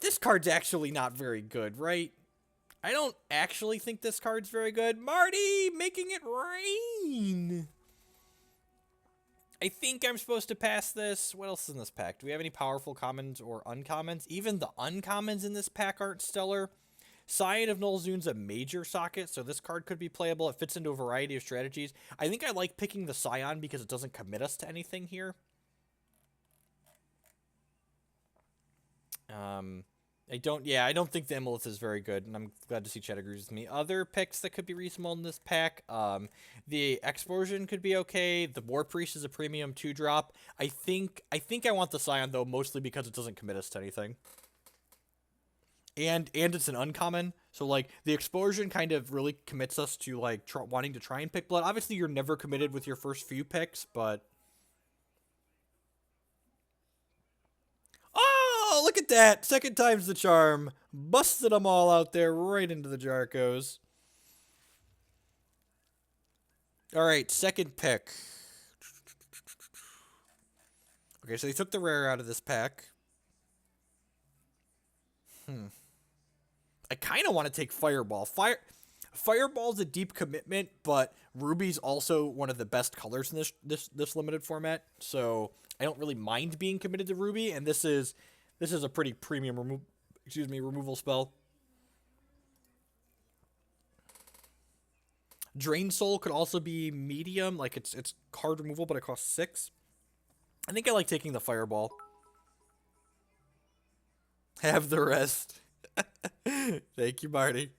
this card's actually not very good, right? I don't actually think this card's very good. Marty, making it rain. I think I'm supposed to pass this. What else is in this pack? Do we have any powerful commons or uncommons? Even the uncommons in this pack aren't stellar. Scion of Nolzun's a major socket, so this card could be playable. It fits into a variety of strategies. I think I like picking the Scion because it doesn't commit us to anything here. I don't think the Emolith is very good, and I'm glad to see Chad agrees with me. Other picks that could be reasonable in this pack, the Explosion could be okay. The War Priest is a premium 2-drop. I think I want the Scion, though, mostly because it doesn't commit us to anything. And it's an uncommon, so, like, the Explosion kind of really commits us to, like, wanting to try and pick blood. Obviously, you're never committed with your first few picks, but... Oh, look at that! Second time's the charm. Busted them all out there right into the Jarkos. Alright, second pick. Okay, so they took the rare out of this pack. I kind of want to take Fireball. Fireball's a deep commitment, but Ruby's also one of the best colors in this limited format, so I don't really mind being committed to Ruby, and this is a pretty premium removal spell. Drain Soul could also be medium, like it's card removal, but it costs 6. I think I like taking the Fireball. Have the rest. Thank you, Marty.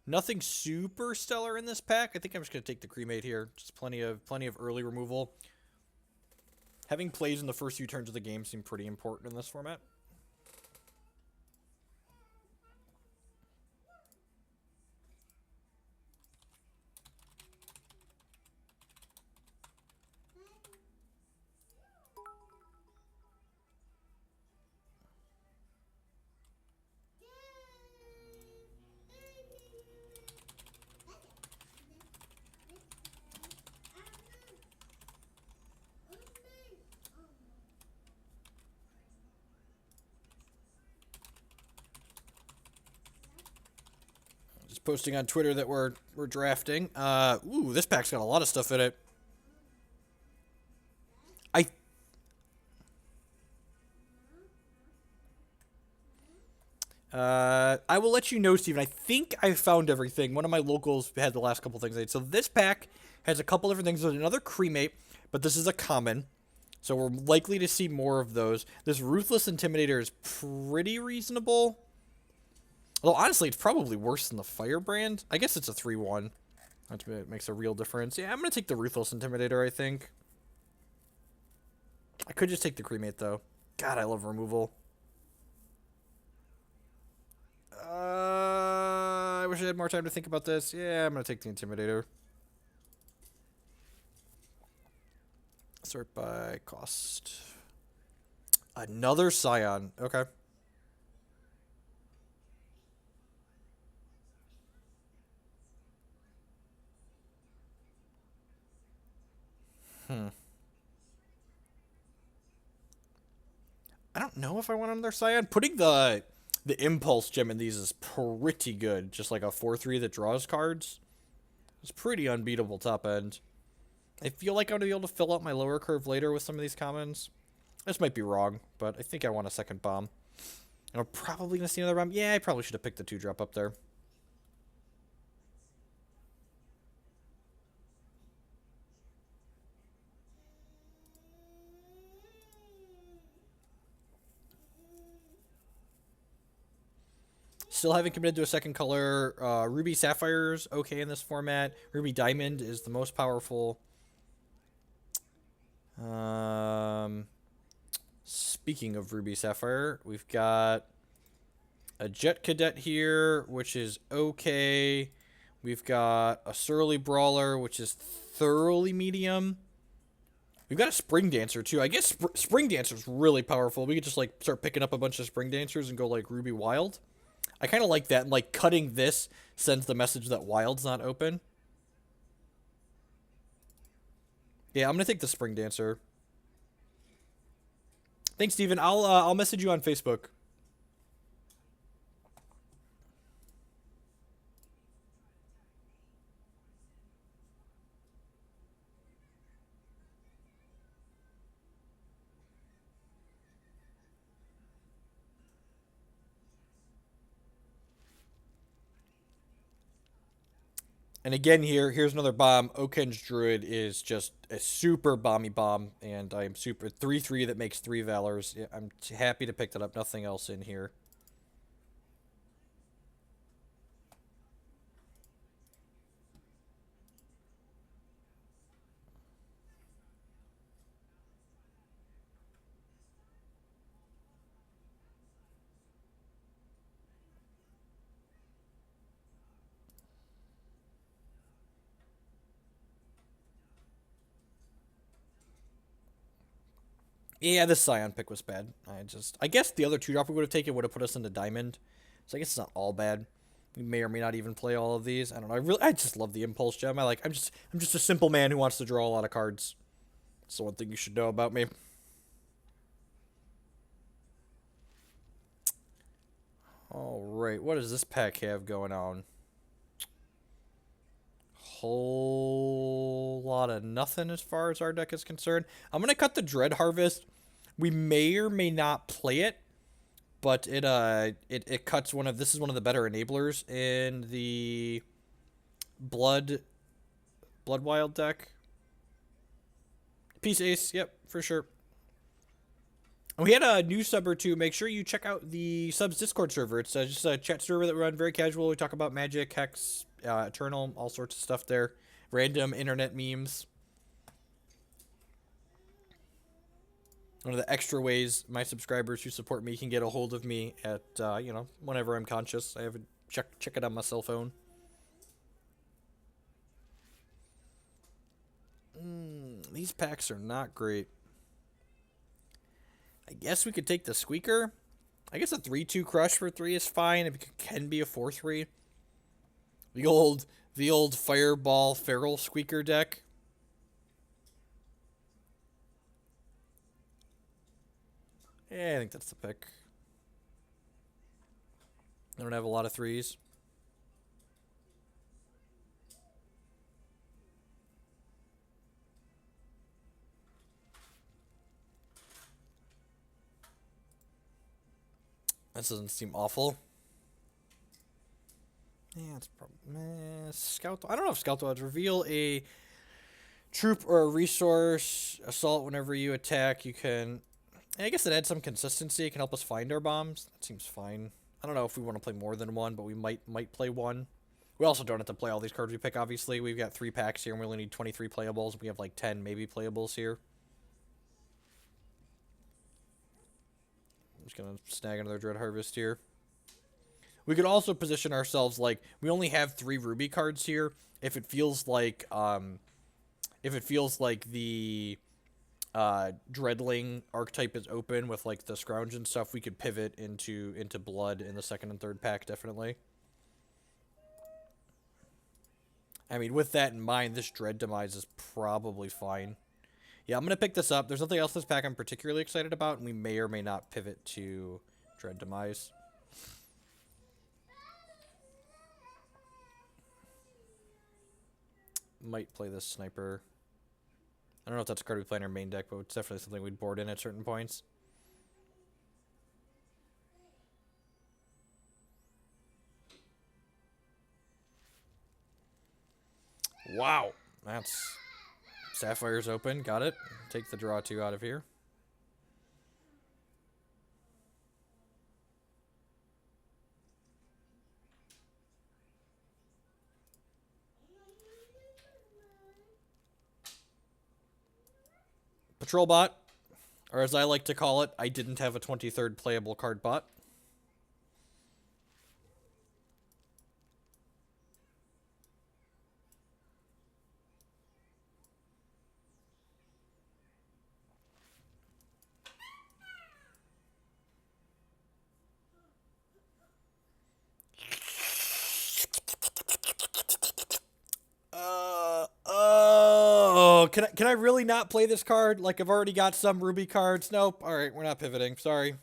Nothing super stellar in this pack. I think I'm just gonna take the Cremate here. Just plenty of early removal. Having plays in the first few turns of the game seem pretty important in this format. Posting on Twitter that we're drafting. Ooh, this pack's got a lot of stuff in it. I will let you know, Steven. I think I found everything. One of my locals had the last couple things. So this pack has a couple different things. There's another Cremate, but this is a common. So we're likely to see more of those. This Ruthless Intimidator is pretty reasonable. Well, honestly, it's probably worse than the Firebrand. I guess it's a 3-1. That makes a real difference. Yeah, I'm going to take the Ruthless Intimidator, I think. I could just take the Cremate, though. God, I love removal. I wish I had more time to think about this. Yeah, I'm going to take the Intimidator. Sort by cost. Another Scion. Okay. I don't know if I want another Scion. Putting the Impulse gem in these is pretty good. Just like a 4-3 that draws cards. It's pretty unbeatable top end. I feel like I'm going to be able to fill out my lower curve later with some of these commons. This might be wrong, but I think I want a second bomb. And we're probably going to see another bomb. Yeah, I probably should have picked the 2-drop up there. Still haven't committed to a second color. Ruby Sapphire's okay in this format. Ruby Diamond is the most powerful. Speaking of Ruby Sapphire, we've got a Jet Cadet here, which is okay. We've got a Surly Brawler, which is thoroughly medium. We've got a Spring Dancer, too. I guess Spring Dancer's really powerful. We could just, like, start picking up a bunch of Spring Dancers and go, like, Ruby Wild. I kind of like that. And, like, cutting this sends the message that Wild's not open. Yeah, I'm going to take the Spring Dancer. Thanks, Steven. I'll message you on Facebook. And again, here's another bomb. Oken's Druid is just a super bomby bomb, and I'm super 3/3 that makes 3 Valors. Yeah, I'm happy to pick that up. Nothing else in here. Yeah, this Scion pick was bad. I guess the other 2-drop we would have taken would have put us into Diamond. So I guess it's not all bad. We may or may not even play all of these. I don't know. I just love the Impulse Gem. I'm just a simple man who wants to draw a lot of cards. That's the one thing you should know about me. Alright, what does this pack have going on? Whole lot of nothing as far as our deck is concerned. I'm gonna cut the Dread Harvest. We may or may not play it, but it cuts one of this is one of the better enablers in the Blood Wild deck. Peace Ace, yep, for sure. And we had a new sub or two. Make sure you check out the subs Discord server. It's just a chat server that we run, very casual. We talk about Magic, Hex, Eternal, all sorts of stuff there. Random internet memes. One of the extra ways my subscribers who support me can get a hold of me at, whenever I'm conscious. I have a check it on my cell phone. These packs are not great. I guess we could take the Squeaker. I guess a 3/2 Crush for 3 is fine. It can be a 4/3. The old Fireball Feral Squeaker deck. Yeah, I think that's the pick. I don't have a lot of 3s. This doesn't seem awful. Yeah, it's probably Scout. I don't know if Scout would reveal a troop or a resource assault whenever you attack. You can. I guess it adds some consistency. It can help us find our bombs. That seems fine. I don't know if we want to play more than one, but we might play one. We also don't have to play all these cards we pick. Obviously, we've got 3 packs here, and we only need 23 playables. We have like 10 maybe playables here. I'm just gonna snag another Dread Harvest here. We could also position ourselves like we only have 3 Ruby cards here. If it feels like the Dreadling archetype is open with like the Scrounge and stuff, we could pivot into Blood in the 2nd and 3rd pack, definitely. I mean, with that in mind, this Dread Demise is probably fine. Yeah, I'm going to pick this up. There's nothing else in this pack I'm particularly excited about, and we may or may not pivot to Dread Demise. Might play this Sniper. I don't know if that's a card we play in our main deck, but it's definitely something we'd board in at certain points. Wow. That's... Sapphire's open. Got it. Take the draw 2 out of here. Patrol bot. Or as I like to call it, I didn't have a 23rd playable card bot. can I really not play this card? Like, I've already got some Ruby cards. Nope. All right, we're not pivoting. Sorry.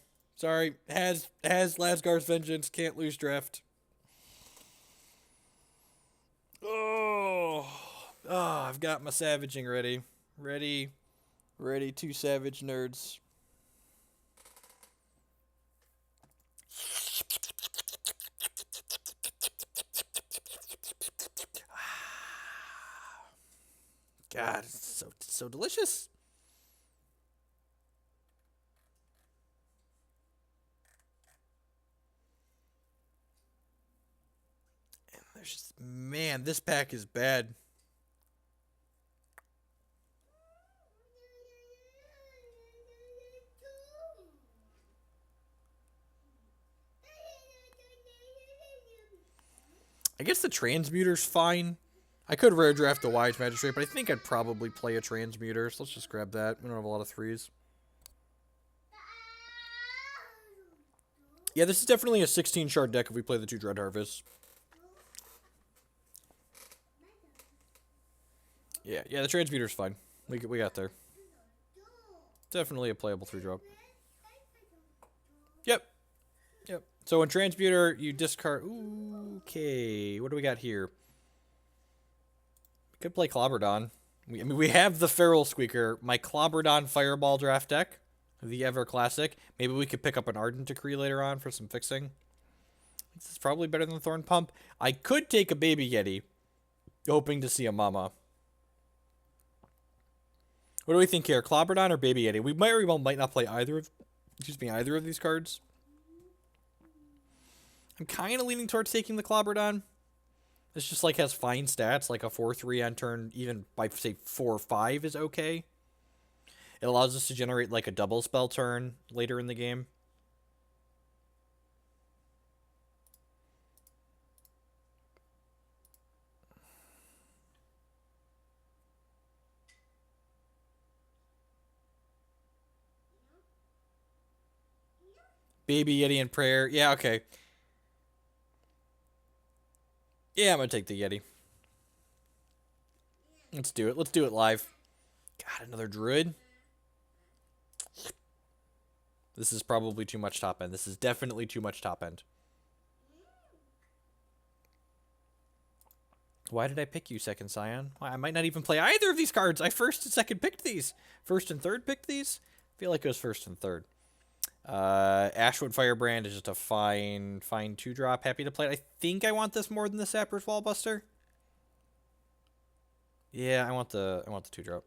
Has Lasgar's Vengeance. Can't lose Drift. Oh, I've got my savaging ready. Ready, 2 savage nerds. God, it's so delicious. And there's just, man, this pack is bad. I guess the Transmuter's fine. I could rare draft a Wise Magistrate, but I think I'd probably play a Transmuter, so let's just grab that. We don't have a lot of 3s. Yeah, this is definitely a 16 shard deck if we play the 2 Dread Harvests. Yeah, the Transmuter's fine. We got there. Definitely a playable 3-drop. Yep. So in Transmuter, you discard... Ooh, okay, what do we got here? We could play Clobberdon. We have the Feral Squeaker. My Clobberdon Fireball draft deck. The Ever Classic. Maybe we could pick up an Ardent Decree later on for some fixing. This is probably better than Thorn Pump. I could take a Baby Yeti, hoping to see a Mama. What do we think here? Clobberdon or Baby Yeti? We might not play either of these cards. I'm kind of leaning towards taking the Clobberdon. This just, like, has fine stats, like a 4-3 on turn, even by, say, 4-5 is okay. It allows us to generate, like, a double spell turn later in the game. Baby Yeti and Prayer. Yeah, okay. Yeah, I'm going to take the Yeti. Let's do it. Let's do it live. God, another Druid. This is probably too much top end. This is definitely too much top end. Why did I pick you, Second Scion? I might not even play either of these cards. I first and second picked these. First and third picked these. I feel like it was first and third. Ashwood Firebrand is just a fine 2-drop. Happy to play it. I think I want this more than the Sapper's Wallbuster. Yeah, I want the 2-drop.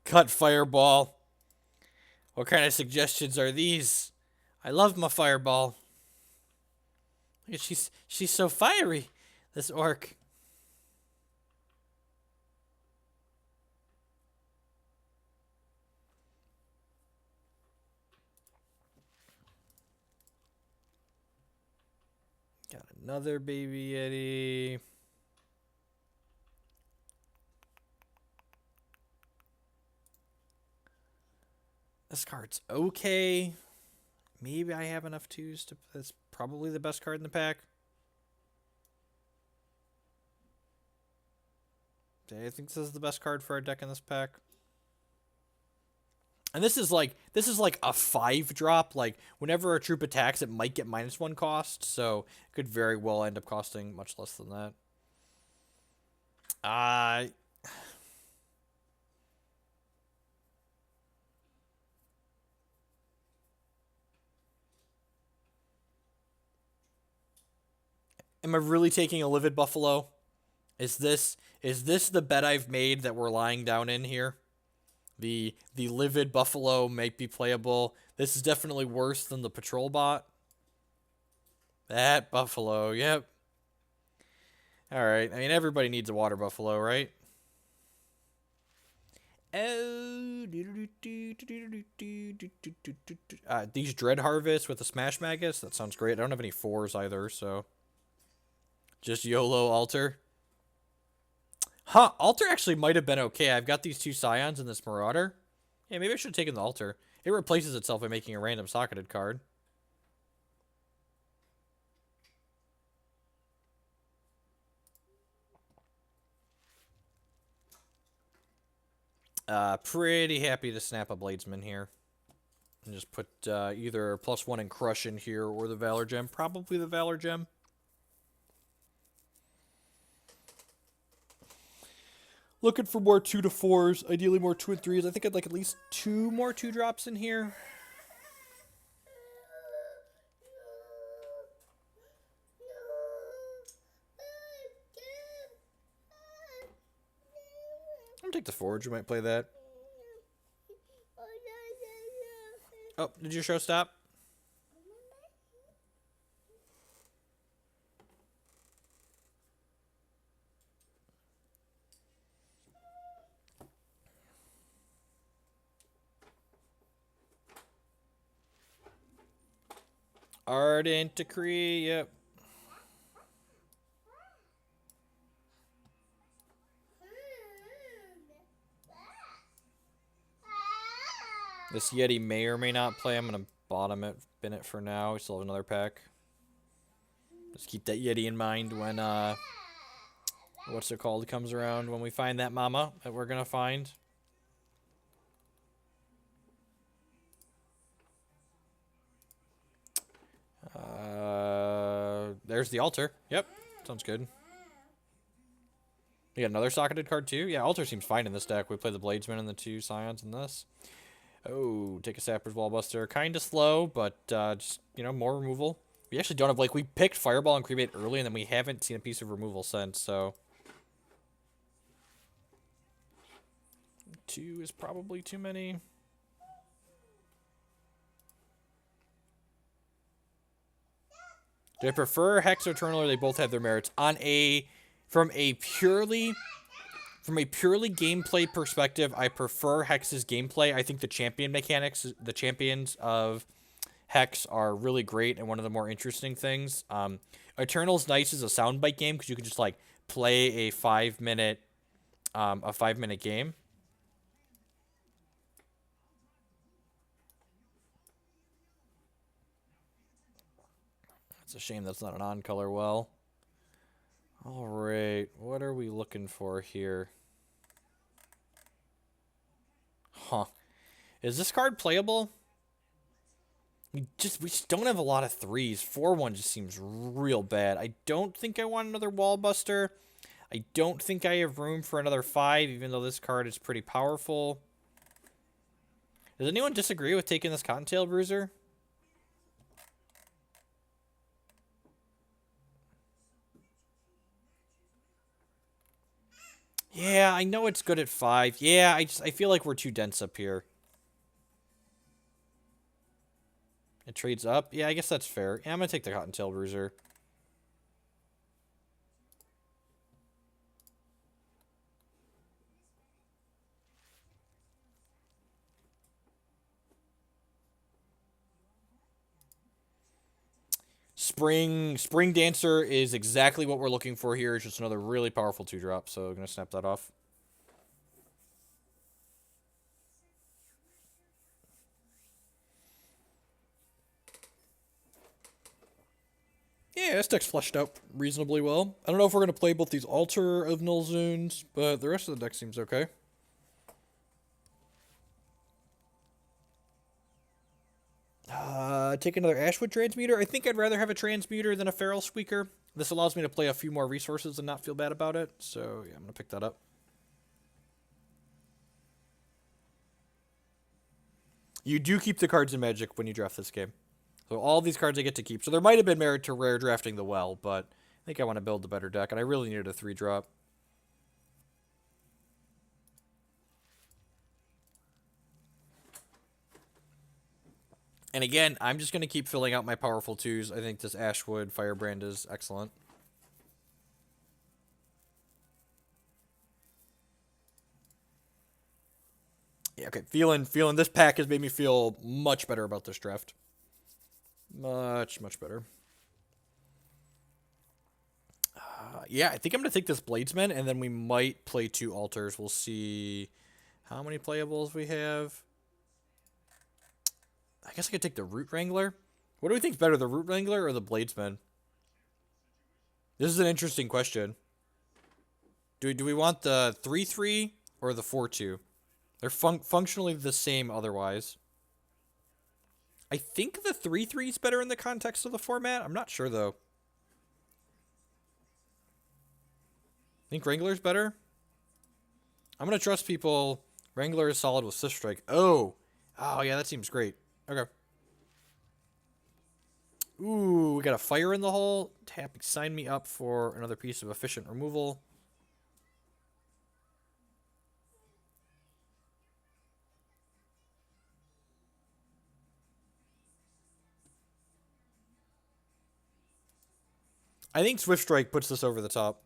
Cut Fireball. What kind of suggestions are these? I love my Fireball. Look at she's so fiery, this orc. Got another Baby Yeti. This card's okay. Maybe I have enough 2s to... That's probably the best card in the pack. I think this is the best card for our deck in this pack. And this is like a 5-drop. Like, whenever a troop attacks, it might get -1 cost. So, it could very well end up costing much less than that. Am I really taking a Livid Buffalo? Is this the bet I've made that we're lying down in here? The Livid Buffalo might be playable. This is definitely worse than the Patrol Bot. That Buffalo, yep. Alright, I mean, everybody needs a Water Buffalo, right? Oh, these Dread Harvests with the Smash Magus, that sounds great. I don't have any 4s either, so... Just YOLO Altar. Huh, Altar actually might have been okay. I've got these 2 Scions and this Marauder. Yeah, maybe I should have taken the Altar. It replaces itself by making a random socketed card. Pretty happy to snap a Bladesman here. And just put either +1 and Crush in here or the Valor Gem. Probably the Valor Gem. Looking for more 2 to 4s. Ideally more 2 and 3s. I think I'd like at least 2 more 2-drops in here. I'm gonna take the Forge. We might play that. Oh, did your show stop? Ardent Decree, yep. This Yeti may or may not play. I'm going to bottom it, bin it for now. We still have another pack. Just keep that Yeti in mind when, what's it called, comes around. When we find that mama that we're going to find. There's the altar. Yep, sounds good. You got another socketed card too? Yeah, altar seems fine in this deck. We play the Bladesman and the 2 Scions in this. Oh, take a Sapper's Wallbuster. Kind of slow, but just, you know, more removal. We actually don't have, like, we picked Fireball and Cremate early, and then we haven't seen a piece of removal since, so. 2 is probably too many. Do I prefer Hex or Eternal, or they both have their merits? From a purely gameplay perspective, I prefer Hex's gameplay. I think the champion mechanics, the champions of Hex are really great and one of the more interesting things. Eternal's nice as a soundbite game because you can just like play a 5-minute game. It's a shame that's not an on-color well. All right, what are we looking for here? Huh. Is this card playable? We just don't have a lot of 3s. 4-1 just seems real bad. I don't think I want another Wallbuster. I don't think I have room for another 5, even though this card is pretty powerful. Does anyone disagree with taking this Cottontail Bruiser? Yeah, I know it's good at 5. Yeah, I feel like we're too dense up here. It trades up? Yeah, I guess that's fair. Yeah, I'm going to take the Cottontail Bruiser. Spring Dancer is exactly what we're looking for here. It's just another really powerful 2-drop, so I'm going to snap that off. Yeah, this deck's fleshed out reasonably well. I don't know if we're going to play both these Altar of Nulzoons, but the rest of the deck seems okay. Take another Ashwood Transmuter. I think I'd rather have a Transmuter than a Feral Squeaker. This allows me to play a few more resources and not feel bad about it. So, yeah, I'm going to pick that up. You do keep the cards in Magic when you draft this game. So all these cards I get to keep. So there might have been merit to rare drafting the well, but I think I want to build the better deck, and I really needed a 3-drop. And again, I'm just going to keep filling out my powerful 2s. I think this Ashwood Firebrand is excellent. Yeah, okay. Feeling this pack has made me feel much better about this draft. Much better. Yeah, I think I'm going to take this Bladesman, and then we might play 2 altars. We'll see how many playables we have. I guess I could take the Root Wrangler. What do we think is better, the Root Wrangler or the Bladesman? This is an interesting question. Do we want the 3-3 or the 4-2? They're functionally the same otherwise. I think the 3/3 is better in the context of the format. I'm not sure, though. Think Wrangler's better? I'm going to trust people. Wrangler is solid with Swift Strike. Oh, yeah, that seems great. Okay. Ooh, we got a fire in the hole. Tapping, sign me up for another piece of efficient removal. I think Swift Strike puts this over the top.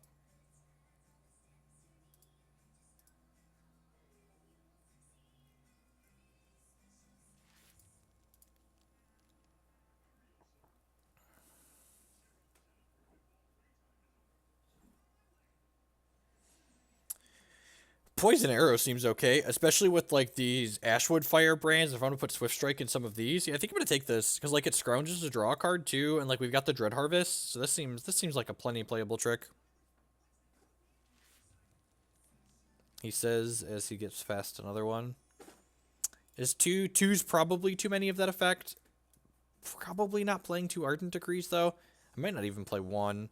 Poison Arrow seems okay, especially with like these Ashwood Fire brands. If I'm gonna put Swift Strike in some of these, yeah, I think I'm gonna take this because like it scrounges to draw a card too, and like we've got the Dread Harvest, so this seems like a plenty playable trick. He says as he gets past another one. Is two's probably too many of that effect? Probably not playing 2 Ardent Decrees though. I might not even play 1.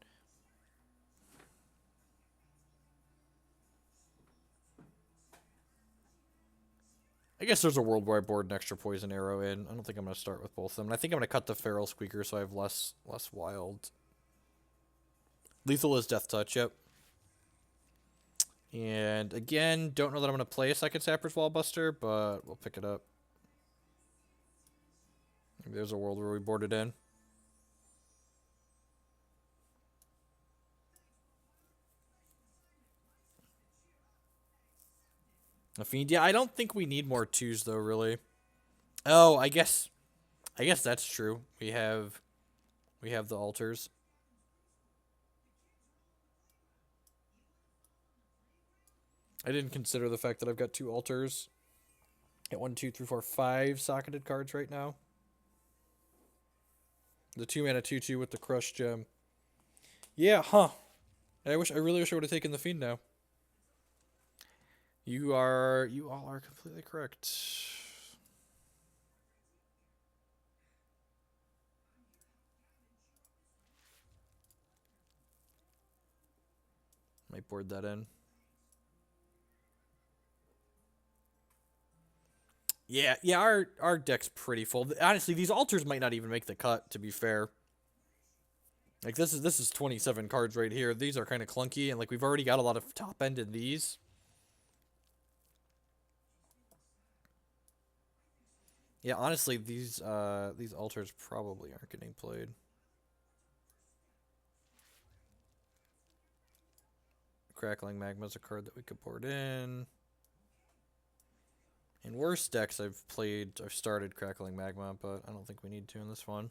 I guess there's a world where I board an extra Poison Arrow in. I don't think I'm going to start with both of them. And I think I'm going to cut the Feral Squeaker so I have less wild. Lethal is Death Touch, yep. And again, don't know that I'm going to play a second Sapper's Wallbuster, but we'll pick it up. Maybe there's a world where we board it in. A Fiend, yeah, I don't think we need more 2s though, really. Oh, I guess that's true. We have the altars. I didn't consider the fact that I've got 2 altars. At 1, 2, 3, 4, 5 socketed cards right now. The 2-mana 2/2 with the Crush Gem. Yeah, huh. I really wish I would have taken the Fiend now. You all are completely correct. Might board that in. Yeah, our deck's pretty full. Honestly, these altars might not even make the cut, to be fair. Like this is 27 cards right here. These are kind of clunky, and like we've already got a lot of top end in these. Yeah, honestly, these altars probably aren't getting played. Crackling Magma is a card that we could board in. In worse decks, I've started Crackling Magma, but I don't think we need to in this one.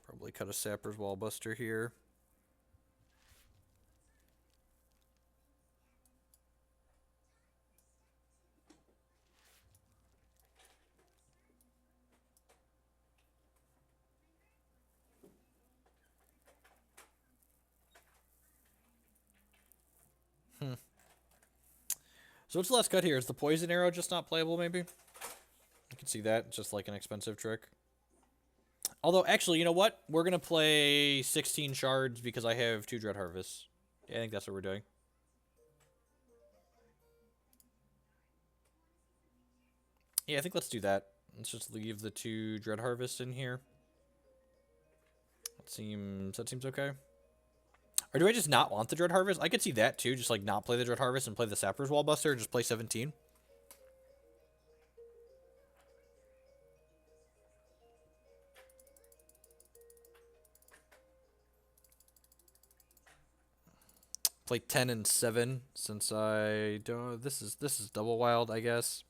Probably cut a Sapper's Wallbuster here. So what's the last cut here? Is the Poison Arrow just not playable, maybe? You can see that. Just like an expensive trick. Although, actually, you know what? We're going to play 16 shards because I have 2 Dread Harvests. Yeah, I think that's what we're doing. Yeah, I think let's do that. Let's just leave the 2 Dread Harvests in here. That seems okay. Or do I just not want the Dread Harvest? I could see that too. Just like not play the Dread Harvest and play the Sapper's Wallbuster. Just play 17. Play 10 and 7 since I don't. This is double wild, I guess.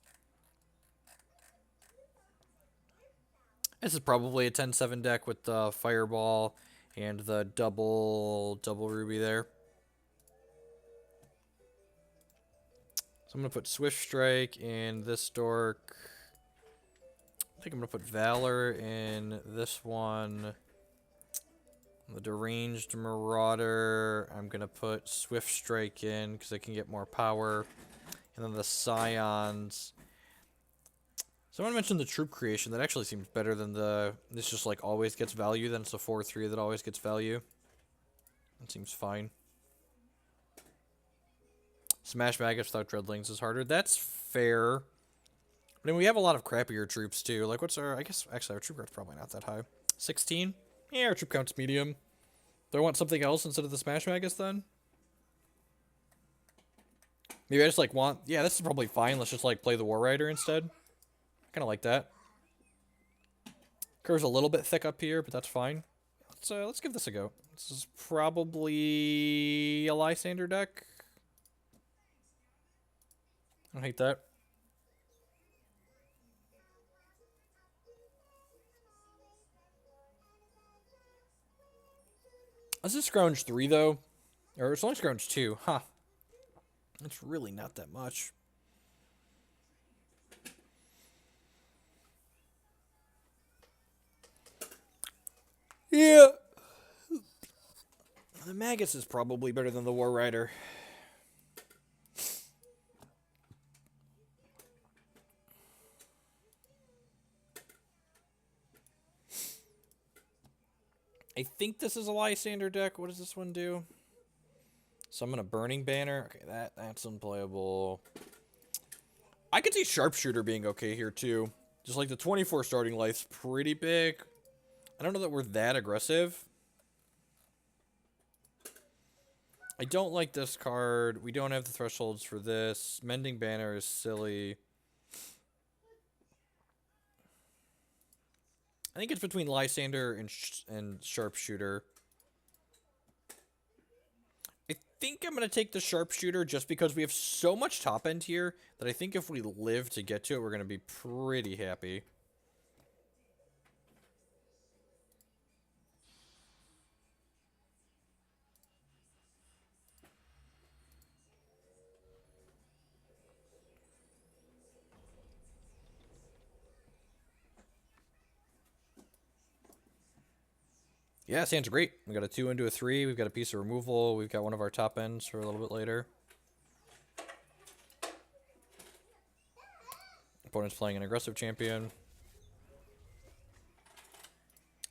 This is probably a 10-7 deck with the Fireball and the double ruby there. So I'm going to put Swift Strike in this dork. I think I'm going to put Valor in this one. The Deranged Marauder, I'm going to put Swift Strike in because I can get more power. And then the Scions. Someone mentioned the troop creation. That actually seems better than the... This just, like, always gets value. Then it's a 4-3 that always gets value. That seems fine. Smash Maggots without Dreadlings is harder. That's fair. I mean, we have a lot of crappier troops, too. Like, what's our... I guess, actually, our troop count's probably not that high. 16? Yeah, our troop count's medium. Do I want something else instead of the Smash Maggots, then? Maybe I just, like, want... Yeah, this is probably fine. Let's just, like, play the War Rider instead. Kind of like that. Curve's a little bit thick up here, but that's fine. Let's give this a go. This is probably a Lysander deck. I don't hate that. This is Scrounge 3, though. Or it's only Scrounge 2. Huh. It's really not that much. Yeah. The Maggots is probably better than the War Rider. I think this is a Lysander deck. What does this one do? Summon a Burning Banner. Okay, that's unplayable. I could see Sharpshooter being okay here, too. Just like the 24 starting life's pretty big. I don't know that we're that aggressive. I don't like this card. We don't have the thresholds for this. Mending Banner is silly. I think it's between Lysander and Sharpshooter. I think I'm going to take the Sharpshooter just because we have so much top end here that I think if we live to get to it, we're going to be pretty happy. Yeah, this hand's great. We got a 2 into a 3. We've got a piece of removal. We've got one of our top ends for a little bit later. Opponent's playing an aggressive champion.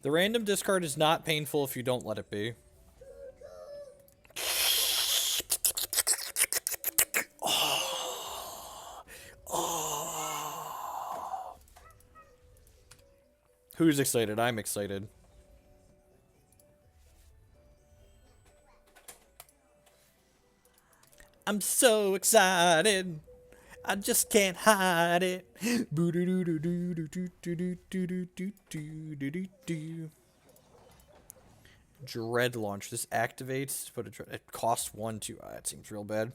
The random discard is not painful if you don't let it be. Who's excited? I'm excited. I'm so excited. I just can't hide it. Dread launch. This activates. Put a it costs 1 to. That seems real bad.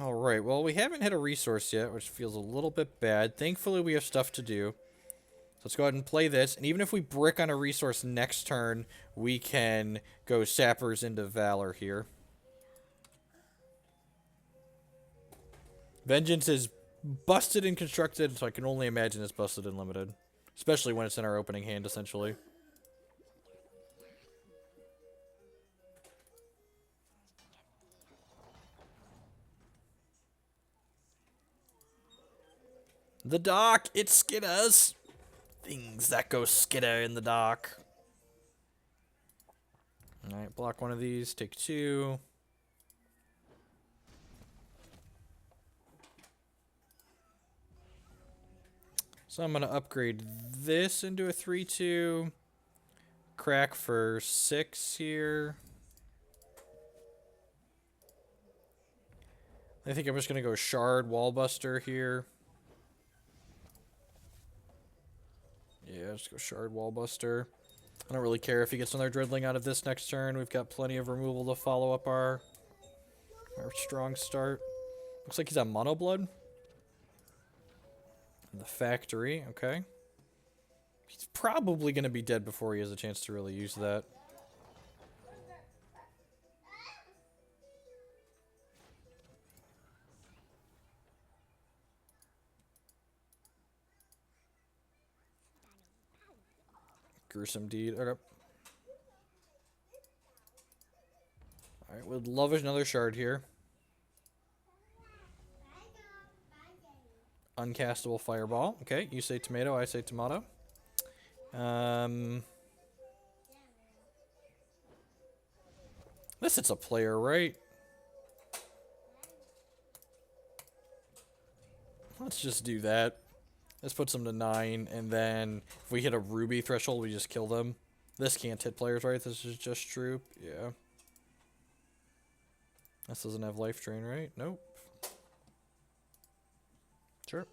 All right. Well, we haven't hit a resource yet, which feels a little bit bad. Thankfully, we have stuff to do. So let's go ahead and play this. And even if we brick on a resource next turn, we can go Sappers into Valor here. Vengeance is busted and constructed, so I can only imagine it's busted and limited. Especially when it's in our opening hand, essentially. The dock! It skitters! Things that go skitter in the dock. Alright, block one of these, take 2. So I'm going to upgrade this into a 3-2. Crack for 6 here. I think I'm just going to go Shard Wallbuster here. Yeah, just go Shard Wallbuster. I don't really care if he gets another Dreadling out of this next turn. We've got plenty of removal to follow up our strong start. Looks like he's on Mono Blood. The factory, okay. He's probably going to be dead before he has a chance to really use that. Gruesome Deed, okay. Alright, would love another shard here. Uncastable Fireball. Okay, you say tomato, I say tomato. This it's a player, right? Let's just do that. This puts them to 9, and then if we hit a ruby threshold, we just kill them. This can't hit players, right? This is just troop. Yeah. This doesn't have life drain, right? Nope. Sure.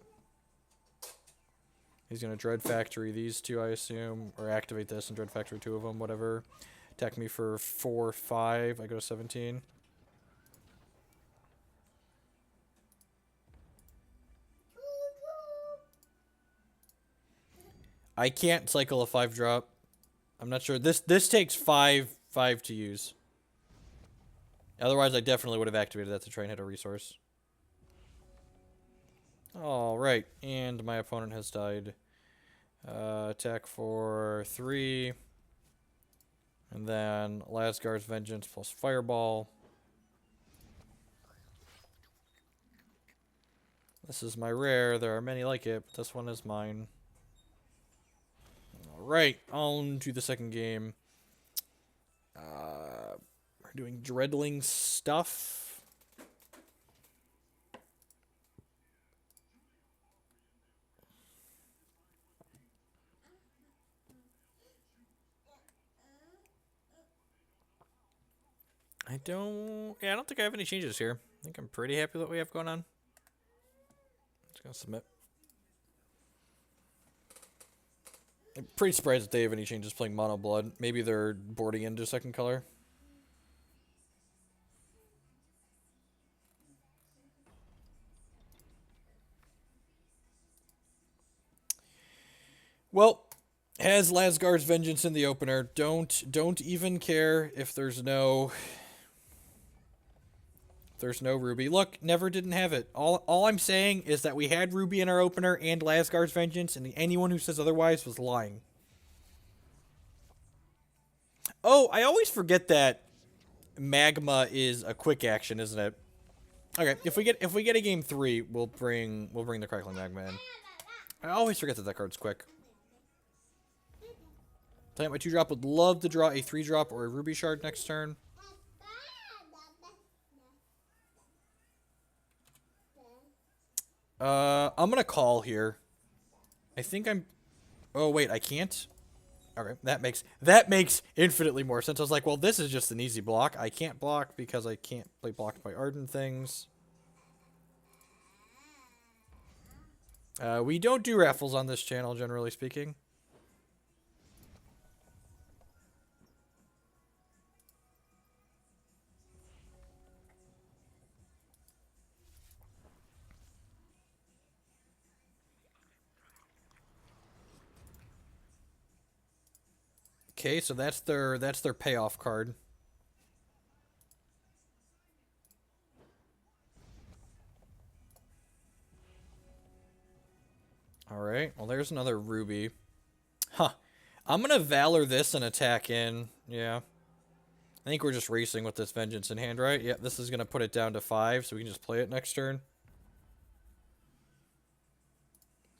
He's going to Dread Factory these two, I assume. Or activate this and Dread Factory 2 of them, whatever. Attack me for 4, 5. I go to 17. I can't cycle a 5-drop. I'm not sure. This takes 5 to use. Otherwise, I definitely would have activated that to try and hit a resource. Alright, and my opponent has died. Attack for 3. And then Lasgar's Vengeance plus Fireball. This is my rare. There are many like it, but this one is mine. Alright, on to the second game. We're doing Dreadling stuff. I don't think I have any changes here. I think I'm pretty happy with what we have going on. Just gonna submit. I'm pretty surprised that they have any changes playing Mono Blood. Maybe they're boarding into second color. Well, has Lasgar's Vengeance in the opener. Don't even care if there's no Ruby. Look, never didn't have it. All I'm saying is that we had Ruby in our opener and Lasgar's Vengeance, and anyone who says otherwise was lying. Oh, I always forget that Magma is a quick action, isn't it? Okay, if we get a game 3, we'll bring the Crackling Magma in. I always forget that that card's quick. My 2-drop would love to draw a 3-drop or a Ruby Shard next turn. I'm gonna call here. I think I'm... Oh, wait, I can't? Okay, that makes infinitely more sense. I was like, well, this is just an easy block. I can't block because I can't play blocked by Arden things. We don't do raffles on this channel, generally speaking. Okay, so that's their payoff card. Alright, well there's another Ruby. Huh. I'm gonna Valor this and attack in. Yeah. I think we're just racing with this Vengeance in hand, right? Yeah, this is gonna put it down to 5, so we can just play it next turn.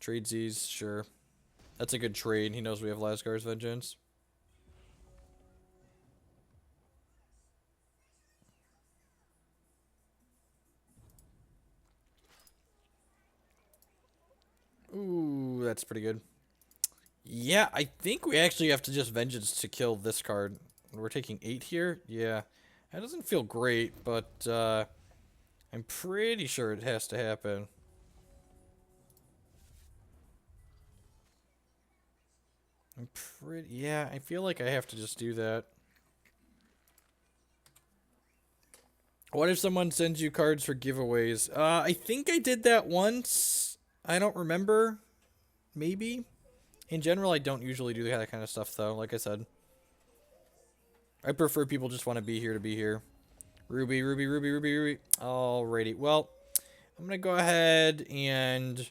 Trade Z's, sure. That's a good trade. He knows we have Lasgar's Vengeance. Ooh, that's pretty good. Yeah, I think we actually have to just Vengeance to kill this card. We're taking 8 here? Yeah. That doesn't feel great, but I'm pretty sure it has to happen. Yeah, I feel like I have to just do that. What if someone sends you cards for giveaways? I think I did that once. I don't remember. Maybe. In general, I don't usually do that kind of stuff, though, like I said. I prefer people just want to be here to be here. Ruby, Ruby, Ruby, Ruby, Ruby. Alrighty. Well, I'm going to go ahead and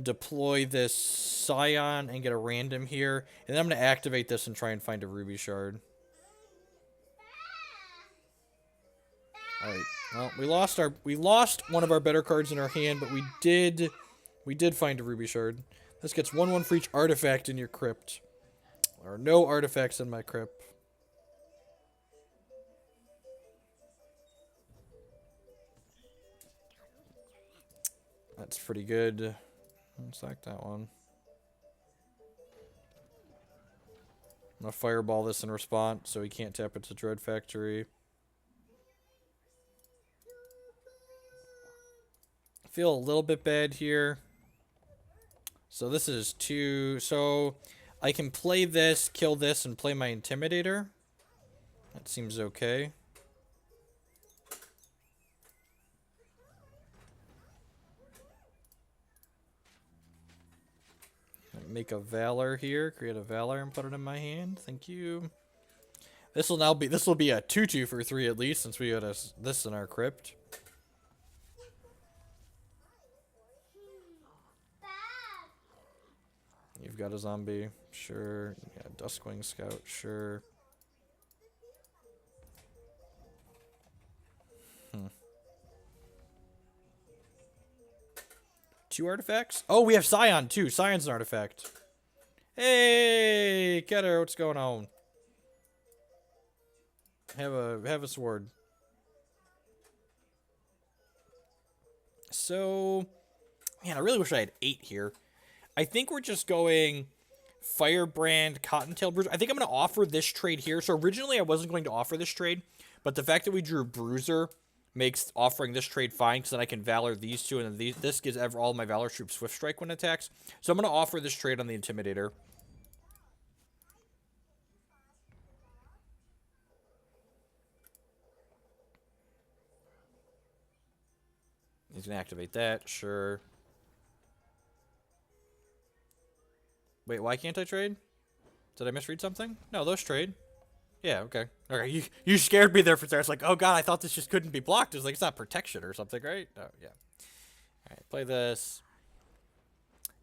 deploy this Scion and get a random here. And then I'm going to activate this and try and find a Ruby Shard. Alright. Well, we lost one of our better cards in our hand, but we did We did find a ruby shard. This gets 1/1 for each artifact in your crypt. There are no artifacts in my crypt. That's pretty good. Select that one. I'm gonna fireball this in response so he can't tap into Dread Factory. I feel a little bit bad here. So this is 2. So I can play this, kill this, and play my Intimidator. That seems okay. Make a Valor here, create a Valor and put it in my hand. Thank you. This will now be a 2/2 for 3 at least, since we got this in our crypt. You've got a zombie, sure. Yeah, Duskwing Scout, sure. 2 artifacts? Oh, we have Scion too. Scion's an artifact. Hey, Keter, what's going on? Have a sword. So, man, I really wish I had 8 here. I think we're just going Firebrand, Cottontail Bruiser. I think I'm going to offer this trade here. So originally I wasn't going to offer this trade, but the fact that we drew Bruiser makes offering this trade fine, because then I can Valor these 2, and then this gives all my Valor troops Swift Strike when attacks. So I'm going to offer this trade on the Intimidator. He's going to activate that, sure. Wait, why can't I trade? Did I misread something? No, those trade. Yeah, okay. Okay, you scared me there for a second. It's like, oh god, I thought this just couldn't be blocked. It's like, it's not protection or something, right? Oh, yeah. Alright, play this.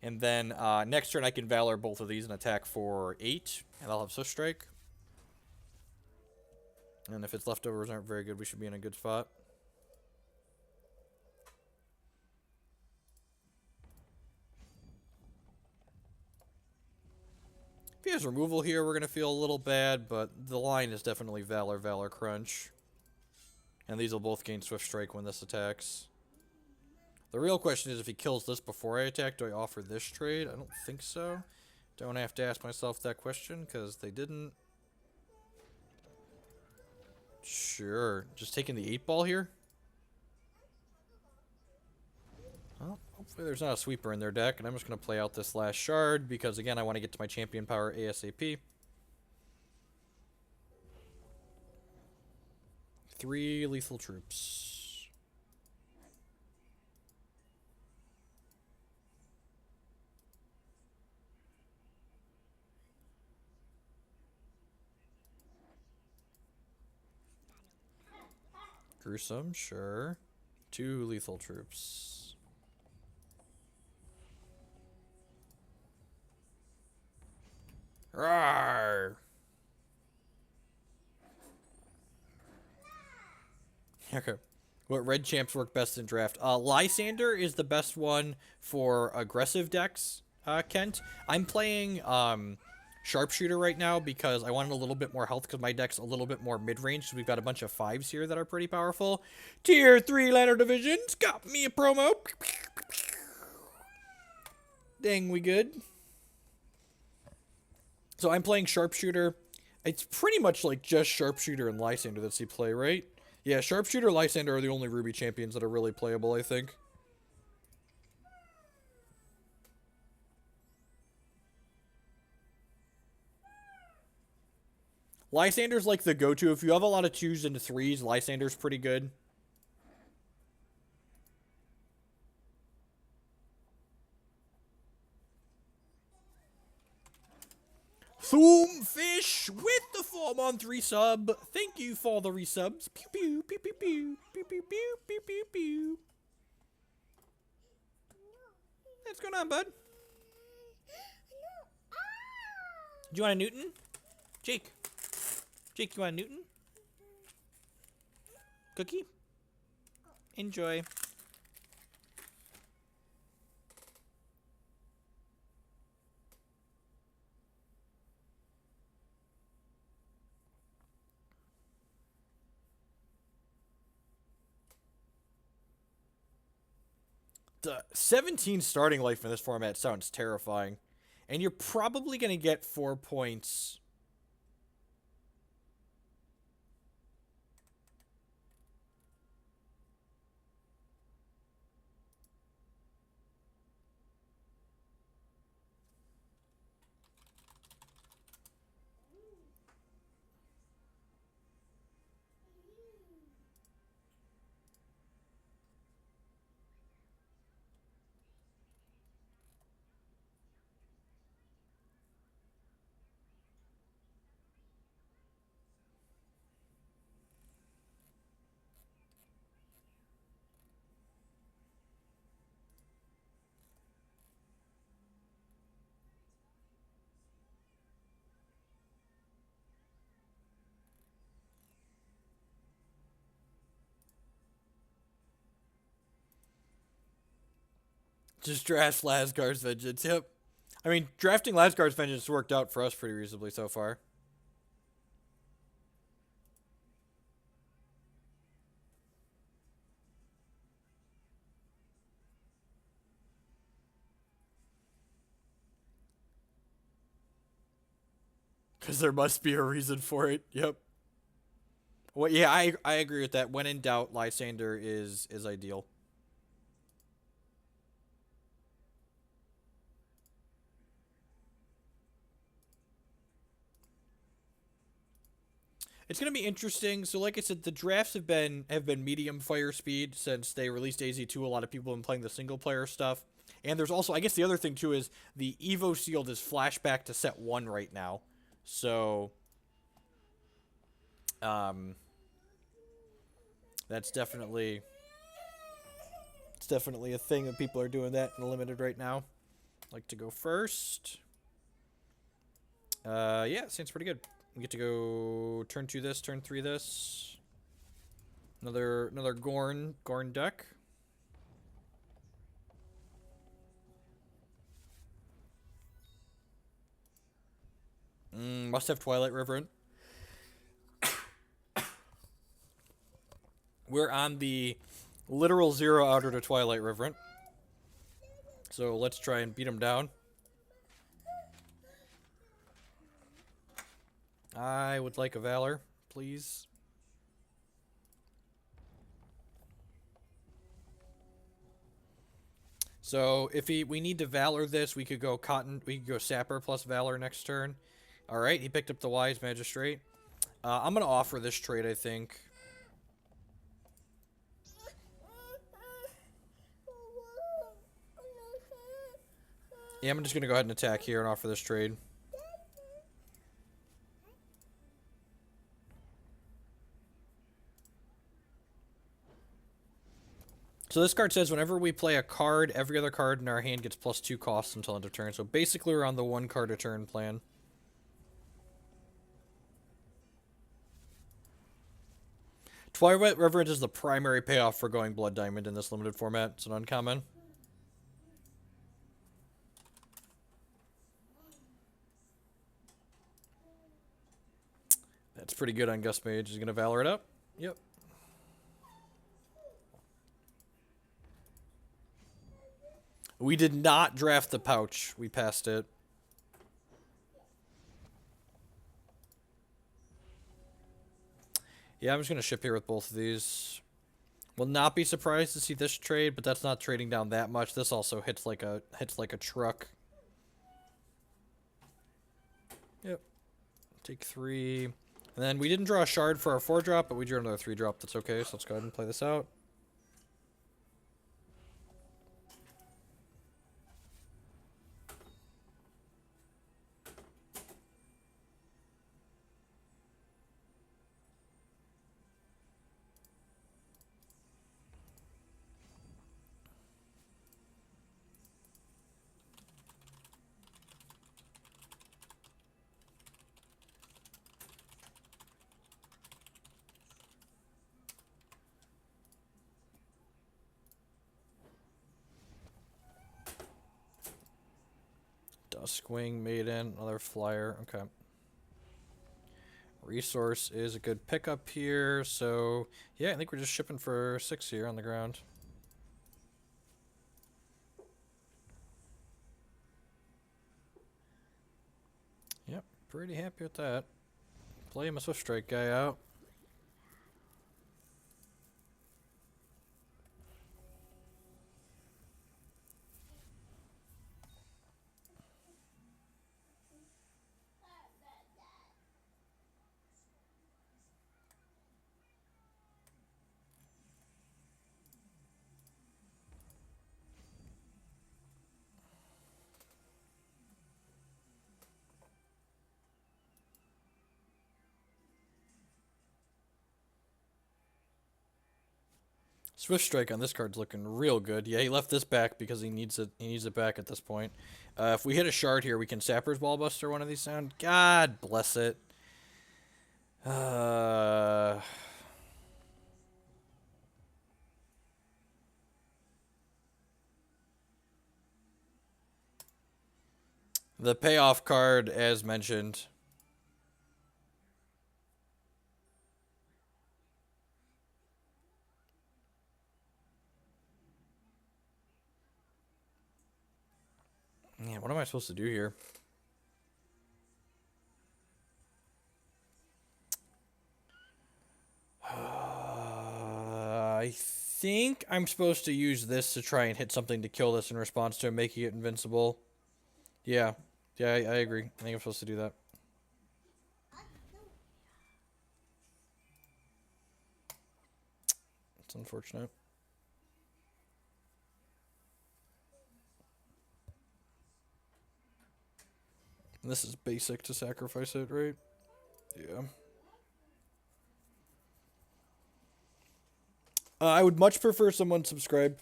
And then next turn I can Valor both of these and attack for 8. And I'll have Swift Strike. And if its leftovers aren't very good, we should be in a good spot. If he has removal here, we're going to feel a little bad, but the line is definitely Valor, Valor, Crunch. And these will both gain Swift Strike when this attacks. The real question is, if he kills this before I attack, do I offer this trade? I don't think so. Don't have to ask myself that question, because they didn't. Sure. Just taking the 8-ball here? Well, hopefully there's not a sweeper in their deck, and I'm just going to play out this last shard, because again, I want to get to my champion power ASAP. 3 lethal troops. Gruesome, sure. 2 lethal troops. Rawr! Okay. What red champs work best in draft? Lysander is the best one for aggressive decks, Kent. I'm playing Sharpshooter right now because I wanted a little bit more health, because my deck's a little bit more mid-range, so we've got a bunch of 5s here that are pretty powerful. Tier 3 ladder divisions. Got me a promo. Dang, we good. So I'm playing Sharpshooter. It's pretty much like just Sharpshooter and Lysander that see play, right? Yeah, Sharpshooter, Lysander are the only Ruby champions that are really playable, I think. Lysander's like the go-to. If you have a lot of 2s and 3s, Lysander's pretty good. Thoomfish with the 4-month sub. Thank you for the resubs. Pew pew pew pew pew pew pew pew pew pew pew. What's going on, bud? Do you want a Newton? Jake, you want a Newton? Cookie? Enjoy. The 17 starting life in this format sounds terrifying. And you're probably going to get 4 points. Just draft Lasgar's Vengeance. Yep. I mean, drafting Lasgar's Vengeance worked out for us pretty reasonably so far. Because there must be a reason for it. Yep. Well, yeah, I agree with that. When in doubt, Lysander is ideal. It's gonna be interesting. So, like I said, the drafts have been medium fire speed since they released AZ2. A lot of people have been playing the single player stuff, and there's also, I guess, the other thing too is the Evo Sealed is flashback to set 1 right now, so um, that's definitely a thing that people are doing that in the limited right now. I'd like to go first. Yeah, seems pretty good. We get to go turn 2 this, turn 3 this. Another Gorn deck. Must have Twilight Reverent. We're on the literal 0 outer to Twilight Reverent. So let's try and beat him down. I would like a Valor, please. So if we need to Valor this, we could go Sapper plus Valor next turn. All right, he picked up the Wise Magistrate. I'm gonna offer this trade, I think. Yeah, I'm just gonna go ahead and attack here and offer this trade. So this card says whenever we play a card, every other card in our hand gets +2 costs until end of turn. So basically we're on the 1 card a turn plan. Twilight Reverent is the primary payoff for going Blood Diamond in this limited format. It's an uncommon. That's pretty good on Gust Mage. He's going to Valor it up. Yep. We did not draft the pouch. We passed it. Yeah, I'm just going to ship here with both of these. Will not be surprised to see this trade, but that's not trading down that much. This also hits like a truck. Yep. Take 3. And then we didn't draw a shard for our 4-drop, but we drew another 3-drop. That's okay, so let's go ahead and play this out. Duskwing Maiden, another flyer. Okay. Resource is a good pickup here, so yeah, I think we're just shipping for 6 here on the ground. Yep, pretty happy with that. Play my Swift Strike guy out. Swift Strike on this card's looking real good. Yeah, he left this back because he needs it. He needs it back at this point. If we hit a shard here, we can Sapper's Wallbuster one of these sound. God bless it. The payoff card, as mentioned. Yeah, what am I supposed to do here? I think I'm supposed to use this to try and hit something to kill this in response to making it invincible. Yeah. Yeah, I agree. I think I'm supposed to do that. It's unfortunate. And this is basic to sacrifice it, right? Yeah. I would much prefer someone subscribe.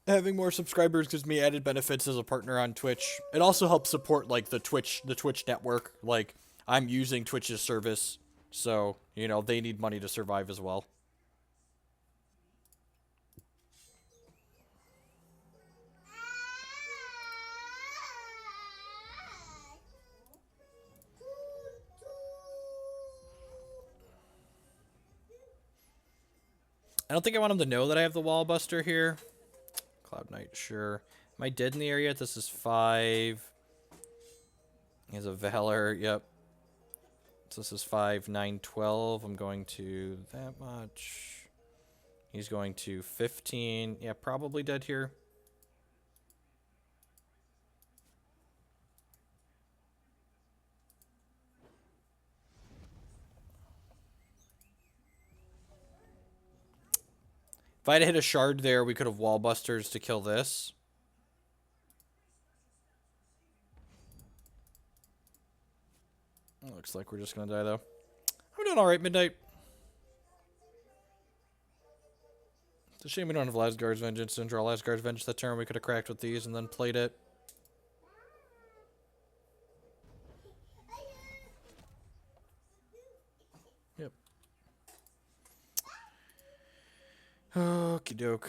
Having more subscribers gives me added benefits as a partner on Twitch. It also helps support like the Twitch network. Like I'm using Twitch's service, so you know they need money to survive as well. I don't think I want him to know that I have the Wall Buster here. Cloud Knight, sure. Am I dead in the area? This is 5. He has a Valor, yep. So this is 5, 9, 12. I'm going to that much. He's going to 15. Yeah, probably dead here. If I had hit a shard there, we could have Wall Busters to kill this. Looks like we're just going to die, though. I'm doing alright, Midnight. It's a shame we don't have Lasgard's Vengeance and draw Lasgard's Vengeance that turn. We could have cracked with these and then played it. Yep. Okie doke.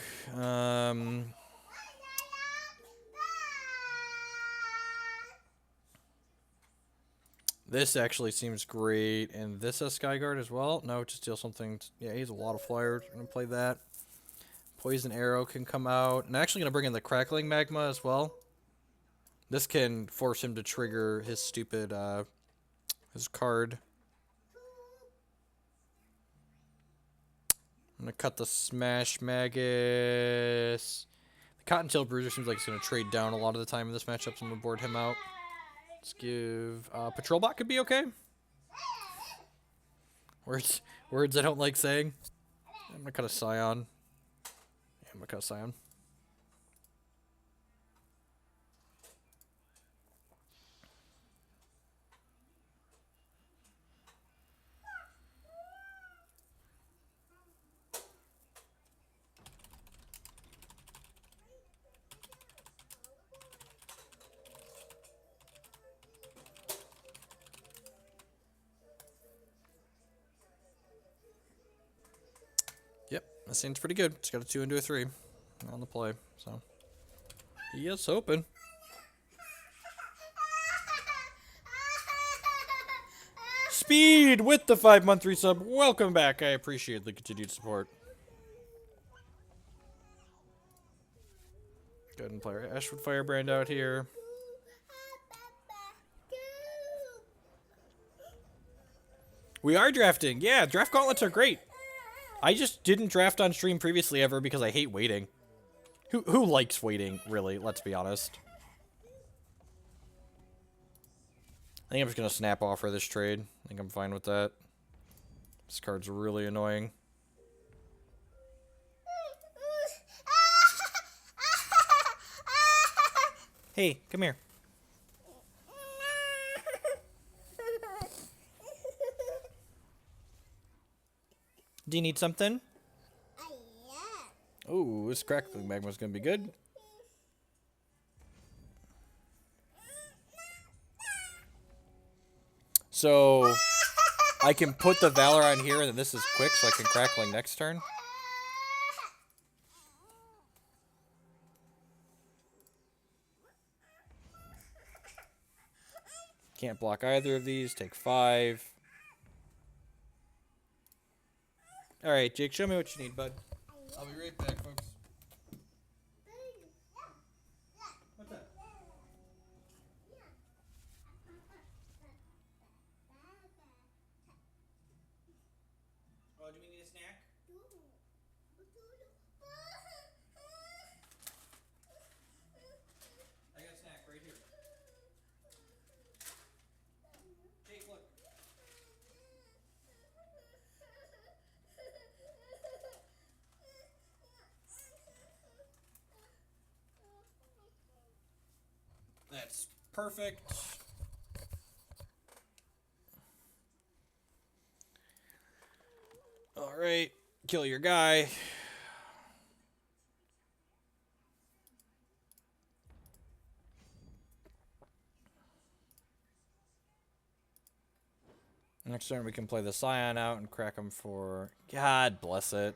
This actually seems great. And this has Skyguard as well. No, just deal something. Yeah, he has a lot of flyers. We're going to play that. Poison Arrow can come out. And I'm actually going to bring in the Crackling Magma as well. This can force him to trigger his stupid, his card. I'm going to cut the Smash Magus. The Cottontail Bruiser seems like it's going to trade down a lot of the time in this matchup, so I'm going to board him out. Let's give... Patrolbot could be okay. Words I don't like saying. I'm going to cut a Scion. Yeah, I'm going to cut a Scion. Yep, that seems pretty good. It's got a 2 into a 3 on the play, so he is hoping. Speed with the 5-month resub. Welcome back. I appreciate the continued support. Go ahead and play our Ashwood Firebrand out here. We are drafting. Yeah, draft gauntlets are great. I just didn't draft on stream previously ever because I hate waiting. Who likes waiting, really? Let's be honest. I think I'm just going to snap offer this trade. I think I'm fine with that. This card's really annoying. Hey, come here. Do you need something? Oh, this crackling magma's gonna be good. So, I can put the Valor on here, and then this is quick, so I can crackling next turn. Can't block either of these. Take 5. Alright, Jake, show me what you need, bud. I'll be right back, folks. What's that? Oh, do we need a snack? I got a snack right here. Jake, look. That's perfect. Alright, kill your guy. Next turn we can play the Scion out and crack him for... God bless it.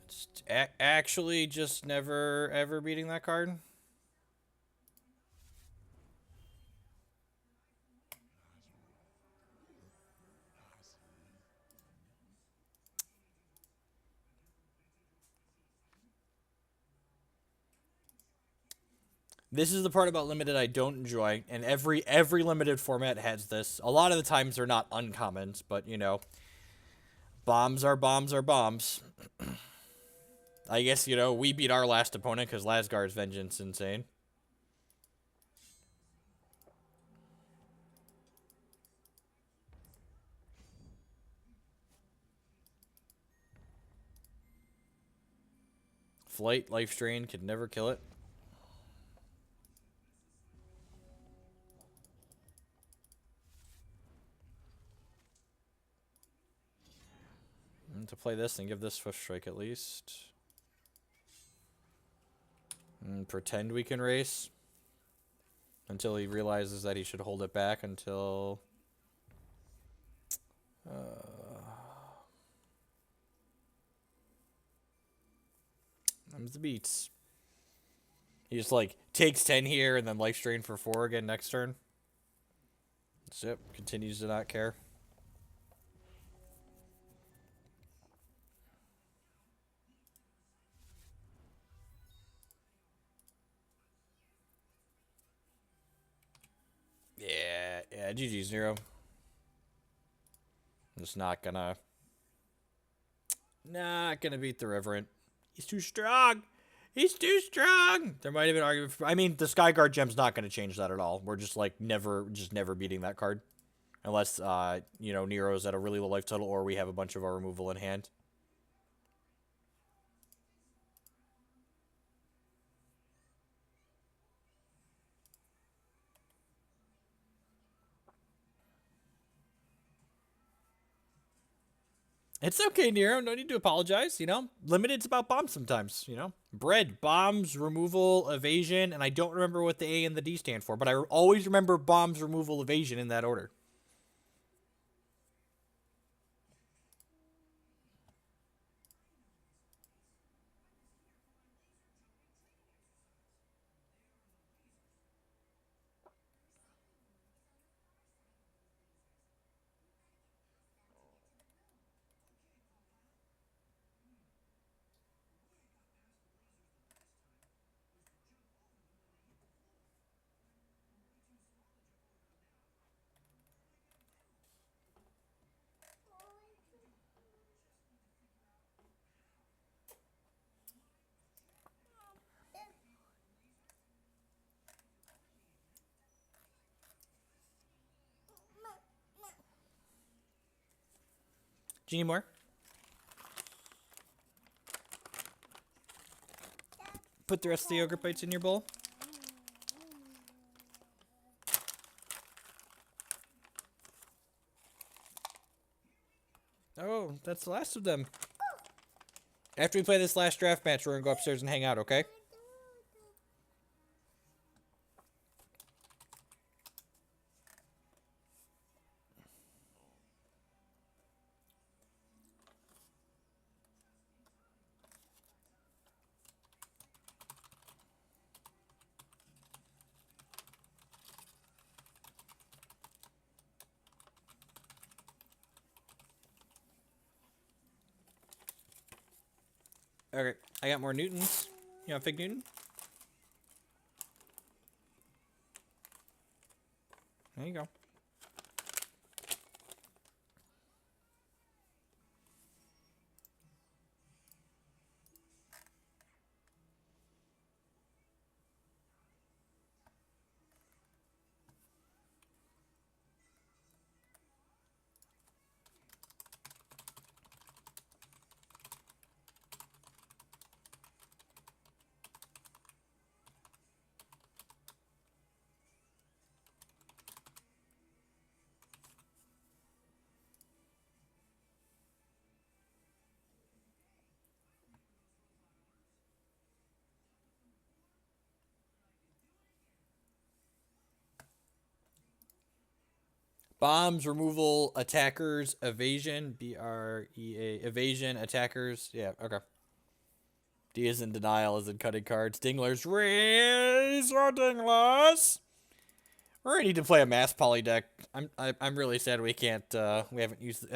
Just actually just never ever beating that card. This is the part about limited I don't enjoy, and every limited format has this. A lot of the times they're not uncommons, but you know, bombs are bombs are bombs. I guess, you know, we beat our last opponent because Lasgar's Vengeance insane. Flight, Life Strain could never kill it. And to play this and give this Swift Strike at least. And pretend we can race. Until he realizes that he should hold it back until... Them's the beats. He just, like, takes 10 here and then Life Strain for 4 again next turn. Zip, continues to not care. Yeah, GG's Nero. I'm just not gonna beat the Reverend. He's too strong. He's too strong. There might have been an argument for, I mean, the Skyguard gem's not gonna change that at all. We're just like never beating that card. Unless you know, Nero's at a really low life total or we have a bunch of our removal in hand. It's okay, Nero. No need to apologize, you know? Limited's about bombs sometimes, you know? Bread, bombs, removal, evasion, and I don't remember what the A and the D stand for, but I always remember bombs, removal, evasion in that order. Do you need more? Put the rest of the yogurt bites in your bowl. Oh, that's the last of them. After we play this last draft match, we're gonna go upstairs and hang out, okay? Okay, I got more Newtons. You want Fig Newton? There you go. Bombs, removal, attackers, evasion, B-R-E-A, evasion, attackers. Yeah, okay. D is in denial, is in cutting cards. Dinglers, raise our dinglers. We're ready to play a mass poly deck. I'm really sad we can't. We haven't used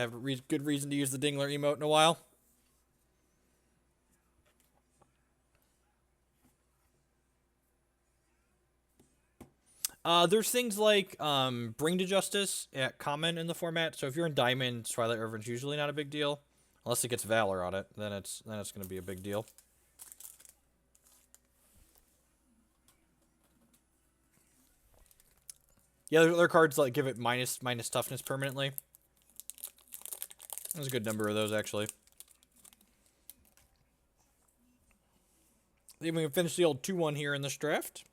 good reason to use the Dingler emote in a while. There's things like Bring to Justice at common in the format. So if you're in Diamond, Twilight Reverend's usually not a big deal, unless it gets Valor on it. Then it's going to be a big deal. Yeah, there are cards like give it minus toughness permanently. There's a good number of those actually. Then we can finish the old 2-1 here in this draft.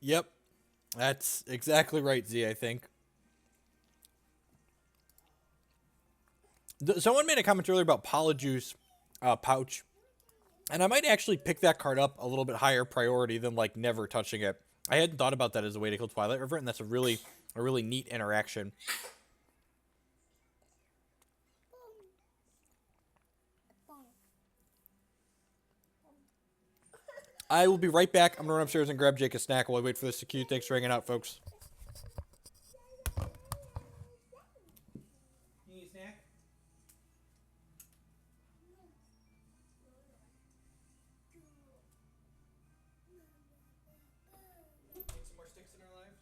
Yep, that's exactly right, Z. I think. Someone made a comment earlier about Polyjuice pouch, and I might actually pick that card up a little bit higher priority than like never touching it. I hadn't thought about that as a way to kill Twilight River, and that's a really neat interaction. I will be right back. I'm gonna run upstairs and grab Jake a snack while I wait for this to queue. Thanks for hanging out, folks. You need a snack? Need some more sticks in our lives?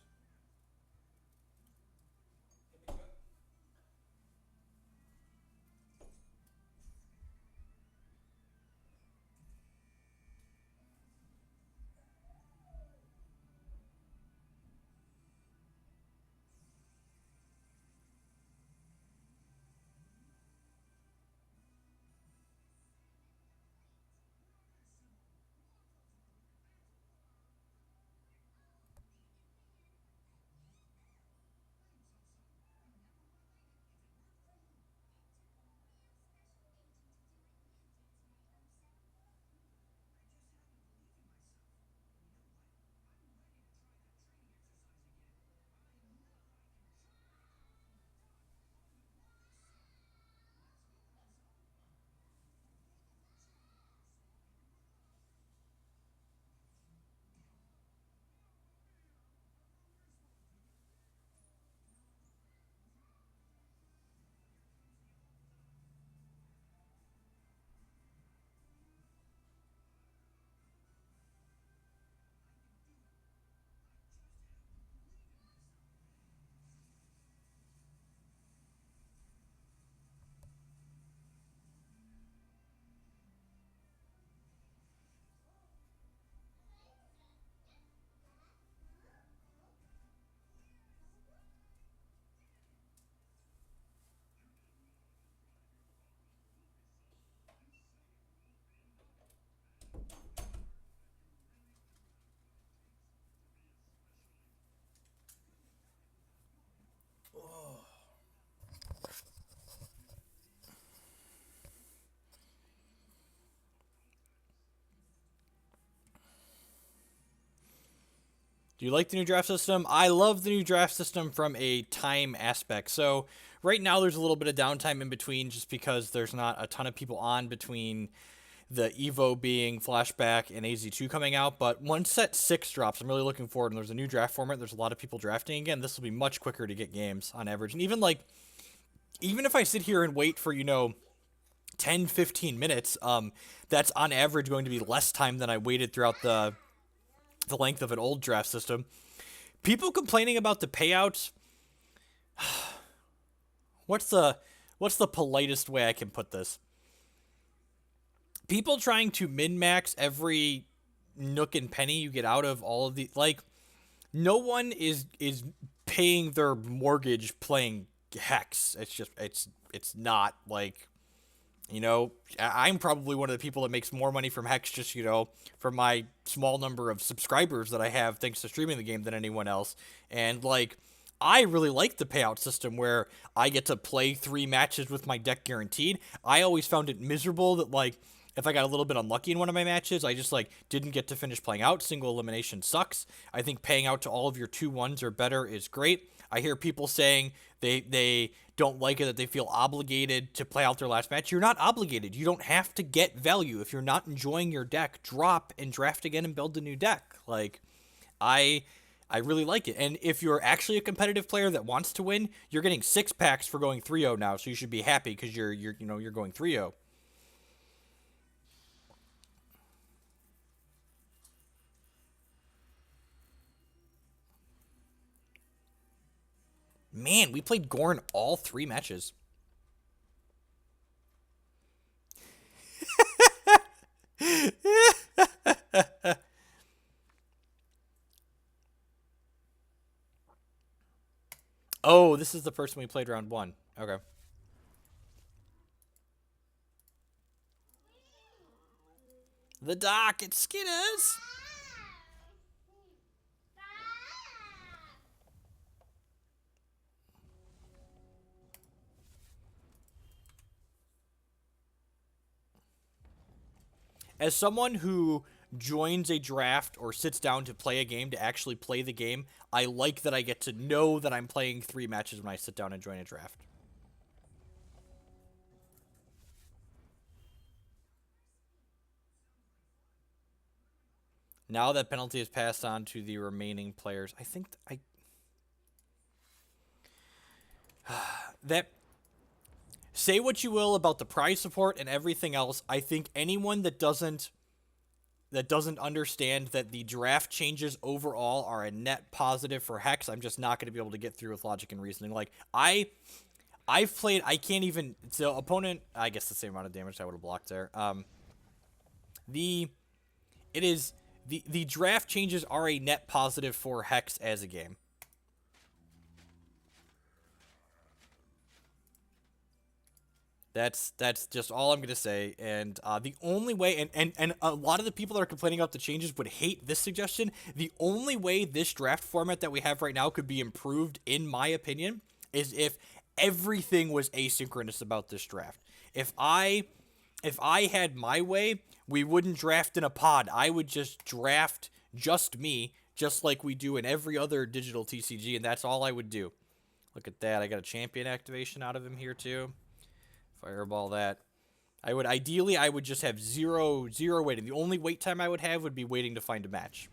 Do you like the new draft system? I love the new draft system from a time aspect. So right now there's a little bit of downtime in between just because there's not a ton of people on between the Evo being Flashback and AZ2 coming out. But once set 6 drops, I'm really looking forward. And there's a new draft format. There's a lot of people drafting again. This will be much quicker to get games on average. And even if I sit here and wait for, 10, 15 minutes, that's on average going to be less time than I waited throughout the length of an old draft system. People complaining about the payouts. What's the politest way I can put this? People trying to min-max every nook and penny you get out of all of the, no one is paying their mortgage playing Hex. It's not I'm probably one of the people that makes more money from Hex just, from my small number of subscribers that I have thanks to streaming the game than anyone else. And, I really like the payout system where I get to play 3 matches with my deck guaranteed. I always found it miserable that, if I got a little bit unlucky in one of my matches, I just, didn't get to finish playing out. Single elimination sucks. I think paying out to all of your 2-1s or better is great. I hear people saying they don't like it, that they feel obligated to play out their last match. You're not obligated. You don't have to get value. If you're not enjoying your deck, drop and draft again and build a new deck. I really like it. And if you're actually a competitive player that wants to win, you're getting 6 packs for going 3-0 now, so you should be happy because you're going 3-0. Man, we played Gorn all 3 matches. Oh, this is the person we played round 1. Okay. The dock, it's Skitters! As someone who joins a draft or sits down to play a game to actually play the game, I like that I get to know that I'm playing 3 matches when I sit down and join a draft. Now that penalty is passed on to the remaining players, I think that say what you will about the prize support and everything else, I think anyone that doesn't understand that the draft changes overall are a net positive for Hex, I'm just not going to be able to get through with logic and reasoning. I've played, I can't even, so opponent, I guess the same amount of damage I would have blocked there. The draft changes are a net positive for Hex as a game. That's just all I'm going to say. And the only way, and a lot of the people that are complaining about the changes would hate this suggestion. The only way this draft format that we have right now could be improved, in my opinion, is if everything was asynchronous about this draft. If I had my way, we wouldn't draft in a pod. I would just draft just me, just like we do in every other digital TCG, and that's all I would do. Look at that. I got a champion activation out of him here, too. Fireball that. I would just have zero waiting. The only wait time I would have would be waiting to find a match.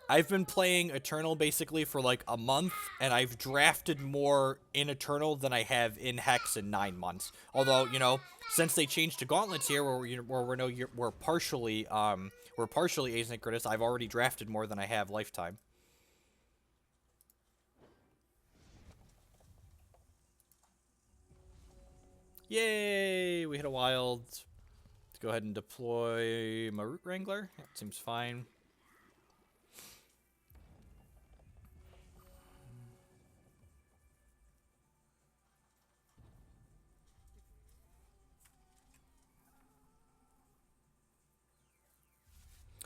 I've been playing Eternal basically for a month, and I've drafted more in Eternal than I have in Hex in 9 months. Although, since they changed to Gauntlets here, we're partially asynchronous, I've already drafted more than I have Lifetime. Yay! We hit a wild. Let's go ahead and deploy my Root Wrangler. That seems fine.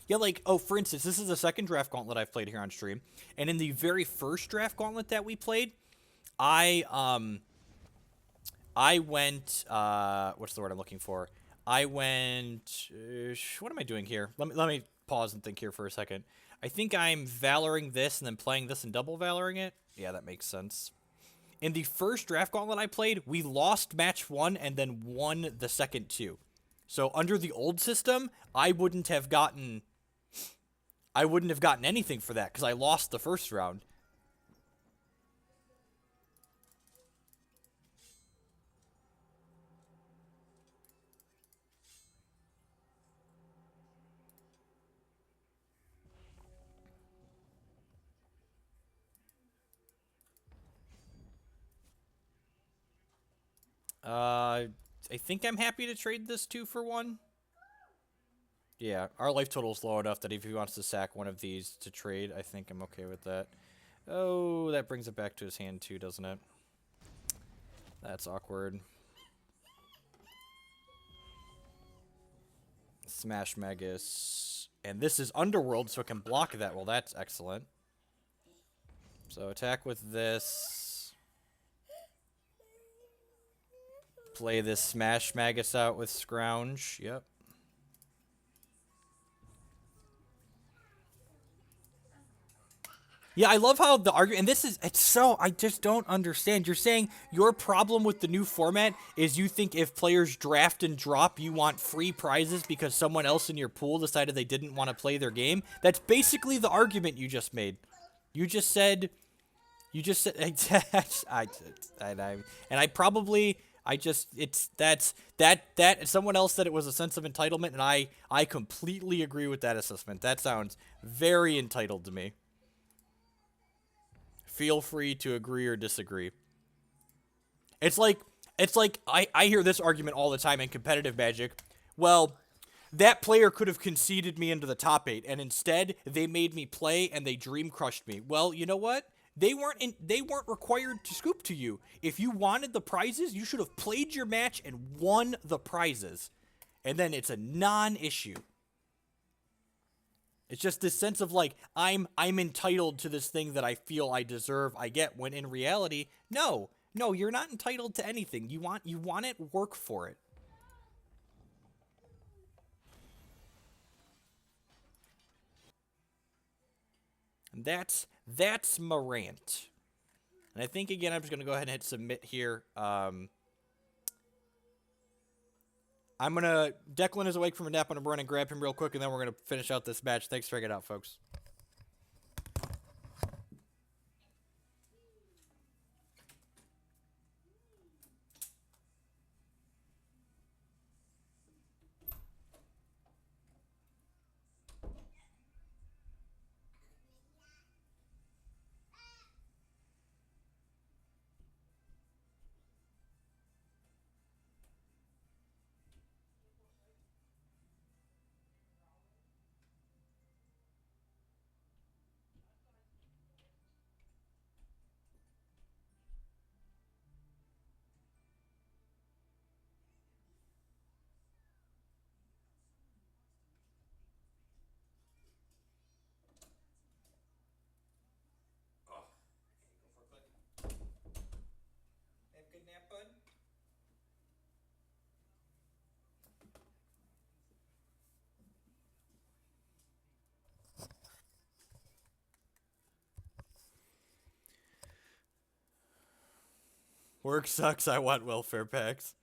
Yeah, for instance, this is the second draft gauntlet I've played here on stream. And in the very first draft gauntlet that we played, I went, what's the word I'm looking for? I went, what am I doing here? Let me pause and think here for a second. I think I'm valoring this and then playing this and double valoring it. Yeah, that makes sense. In the first draft gauntlet I played, we lost match 1 and then won the second 2. So under the old system, I wouldn't have gotten anything for that because I lost the first round. I think I'm happy to trade this 2 for 1. Yeah, our life total is low enough that if he wants to sack one of these to trade, I think I'm okay with that. Oh, that brings it back to his hand too, doesn't it? That's awkward. Smash Magus. And this is Underworld, so it can block that. Well, that's excellent. So attack with this. Play this Smash Magus out with Scrounge. Yep. Yeah, I love how the argument, and this is, it's so, I just don't understand. You're saying your problem with the new format is you think if players draft and drop, you want free prizes because someone else in your pool decided they didn't want to play their game? That's basically the argument you just made. You just said, someone else said it was a sense of entitlement, and I completely agree with that assessment. That sounds very entitled to me. Feel free to agree or disagree. It's like I hear this argument all the time in competitive Magic. Well, that player could have conceded me into the top 8, and instead they made me play and they dream crushed me. Well, you know what? They weren't required to scoop to you. If you wanted the prizes, you should have played your match and won the prizes. And then it's a non-issue. It's just this sense of like, I'm entitled to this thing that I feel I deserve, I get, when in reality, no, you're not entitled to anything. You want it, work for it. And that's Morant. And I think, again, I'm just going to go ahead and hit submit here. I'm going to... Declan is awake from a nap. I'm going to run and grab him real quick, and then we're going to finish out this match. Thanks for checking it out, folks. Good nap, bud? Work sucks. I want welfare packs.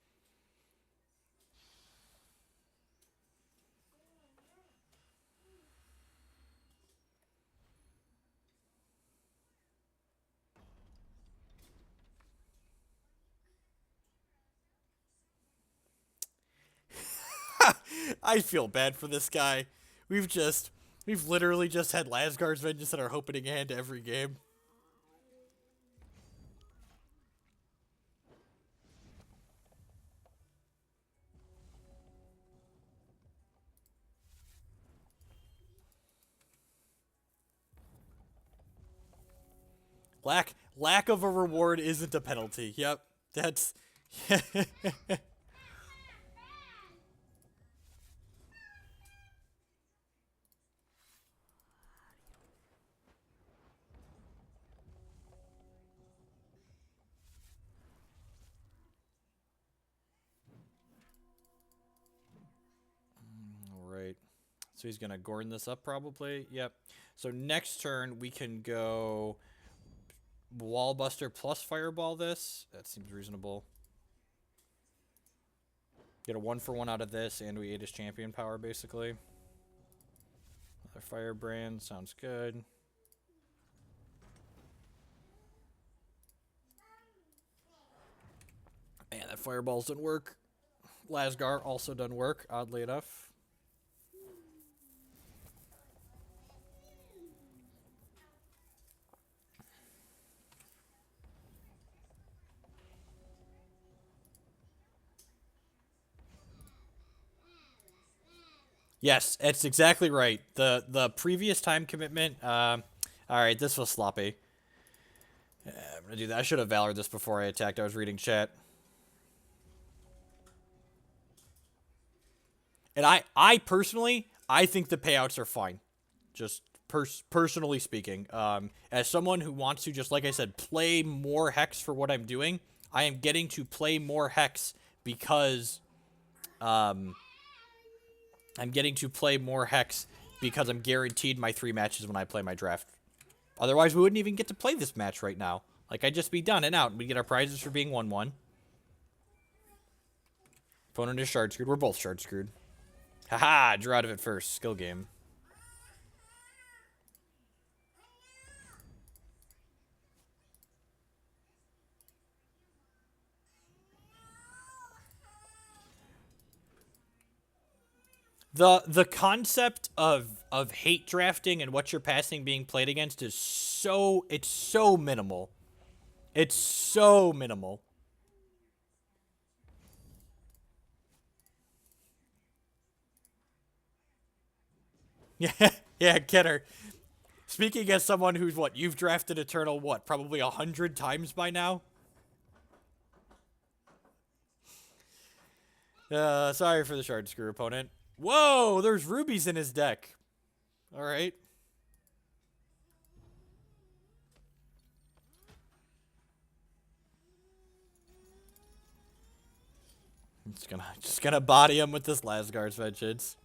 I feel bad for this guy. We've literally just had Lasgar's Vengeance in our opening hand every game. Lack of a reward isn't a penalty. Yep, that's... Alright. So he's going to Gordon this up probably. Yep. So next turn, we can go Wallbuster plus Fireball this. That seems reasonable. Get a 1-for-1 out of this, and we ate his champion power, basically. Another Firebrand. Sounds good. Man, that Fireballs didn't work. Lasgar also doesn't work, oddly enough. Yes, it's exactly right. The previous time commitment. All right, this was sloppy. I'm gonna do that. I should have Valored this before I attacked. I was reading chat. And I personally, I think the payouts are fine. Just personally speaking. As someone who wants to, just like I said, play more Hex for what I'm doing, I am getting to play more Hex because, I'm getting to play more Hex because I'm guaranteed my 3 matches when I play my draft. Otherwise, we wouldn't even get to play this match right now. Like, I'd just be done and out. We'd get our prizes for being 1-1. Opponent is shard screwed. We're both shard screwed. Haha, drew out of it first. Skill game. The concept of hate drafting and what you're passing being played against is so minimal. It's so minimal. Yeah, yeah, Kenner. Speaking as someone who's you've drafted Eternal probably 100 times by now? Sorry for the shard screw, opponent. Whoa, there's rubies in his deck. Alright. Just gonna body him with this Lasgar's Vengeance.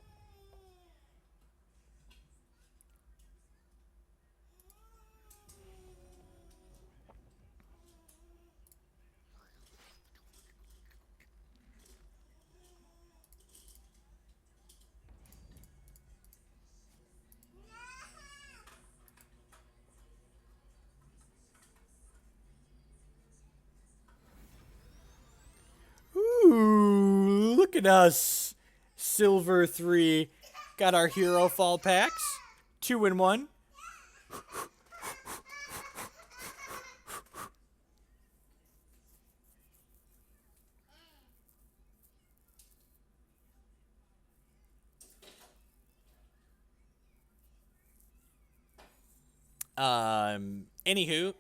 Ooh, look at us. Silver 3. Got our hero fall packs. 2-in-1. Anywho,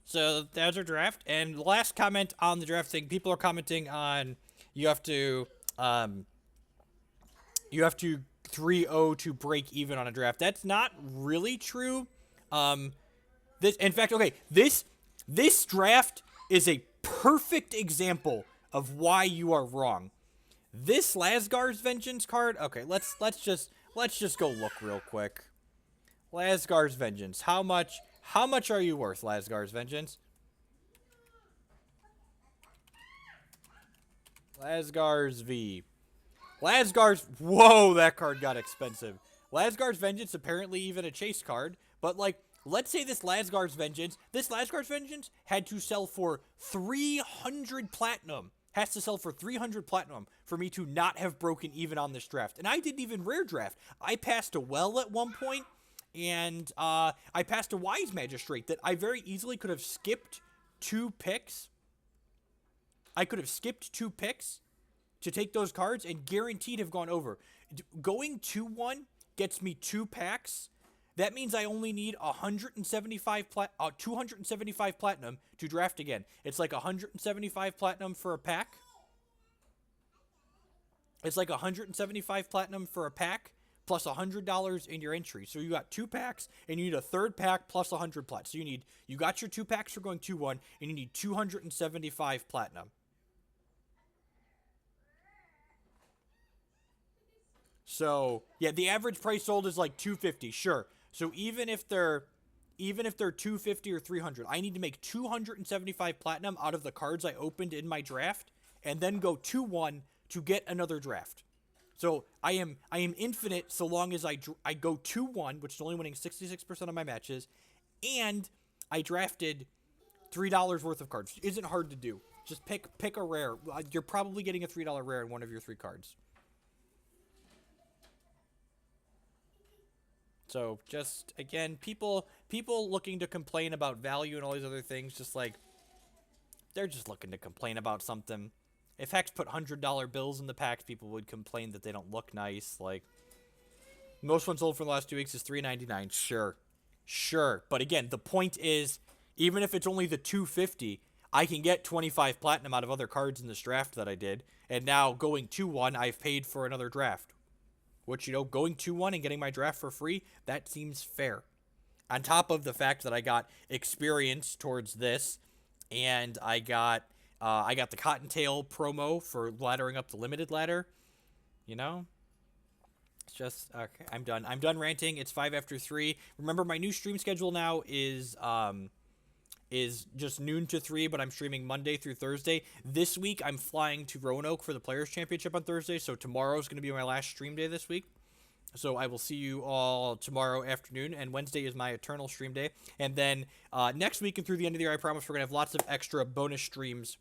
so that was our draft, and the last comment on the draft thing, people are commenting on you have to 3-0 to break even on a draft. That's not really true. This draft is a perfect example of why you are wrong. This Lasgar's Vengeance card, okay, let's just go look real quick. Lasgar's Vengeance. How much are you worth, Lasgar's Vengeance? Lasgar's V. Lasgar's... Whoa, that card got expensive. Lasgar's Vengeance, apparently even a chase card. But, let's say this Lasgar's Vengeance had to sell for 300 platinum. Has to sell for 300 platinum for me to not have broken even on this draft. And I didn't even rare draft. I passed a well at one point. And I passed a Wise Magistrate that I very easily could have skipped 2 picks. I could have skipped 2 picks to take those cards and guaranteed have gone over. Going 2-1 gets me 2 packs. That means I only need 275 platinum to draft again. It's like 175 platinum for a pack. It's like 175 platinum for a pack. Plus $100 in your entry. So you got 2 packs, and you need a 3rd pack plus 100 plat. So you got your 2 packs for going 2-1, and you need 275 platinum. So yeah, the average price sold is like 250. Sure. So even if they're 250 or 300, I need to make 275 platinum out of the cards I opened in my draft, and then go 2-1 to get another draft. So I am infinite so long as I go 2-1, which is only winning 66% of my matches, and I drafted $3 worth of cards. Isn't hard to do. Just pick a rare. You're probably getting a $3 rare in one of your 3 cards. So just again, people looking to complain about value and all these other things, just like they're just looking to complain about something. If Hex put $100 bills in the packs, people would complain that they don't look nice. Like, most ones sold for the last 2 weeks is $3.99. Sure. But again, the point is, even if it's only the 250, I can get 25 platinum out of other cards in this draft that I did. And now going 2-1, I've paid for another draft. Which, going 2-1 and getting my draft for free, that seems fair. On top of the fact that I got experience towards this, and I got the Cottontail promo for laddering up the limited ladder. It's just okay. I'm done. I'm done ranting. It's 5 after 3. Remember, my new stream schedule now is just noon to 3, but I'm streaming Monday through Thursday. This week, I'm flying to Roanoke for the Players' Championship on Thursday, so tomorrow is going to be my last stream day this week. So I will see you all tomorrow afternoon, and Wednesday is my eternal stream day. And then next week and through the end of the year, I promise we're going to have lots of extra bonus streams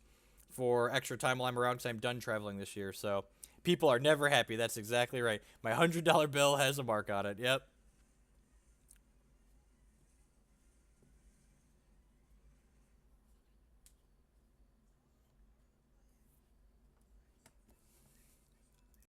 for extra time while I'm around because I'm done traveling this year. So people are never happy. That's exactly right. My $100 bill has a mark on it. Yep.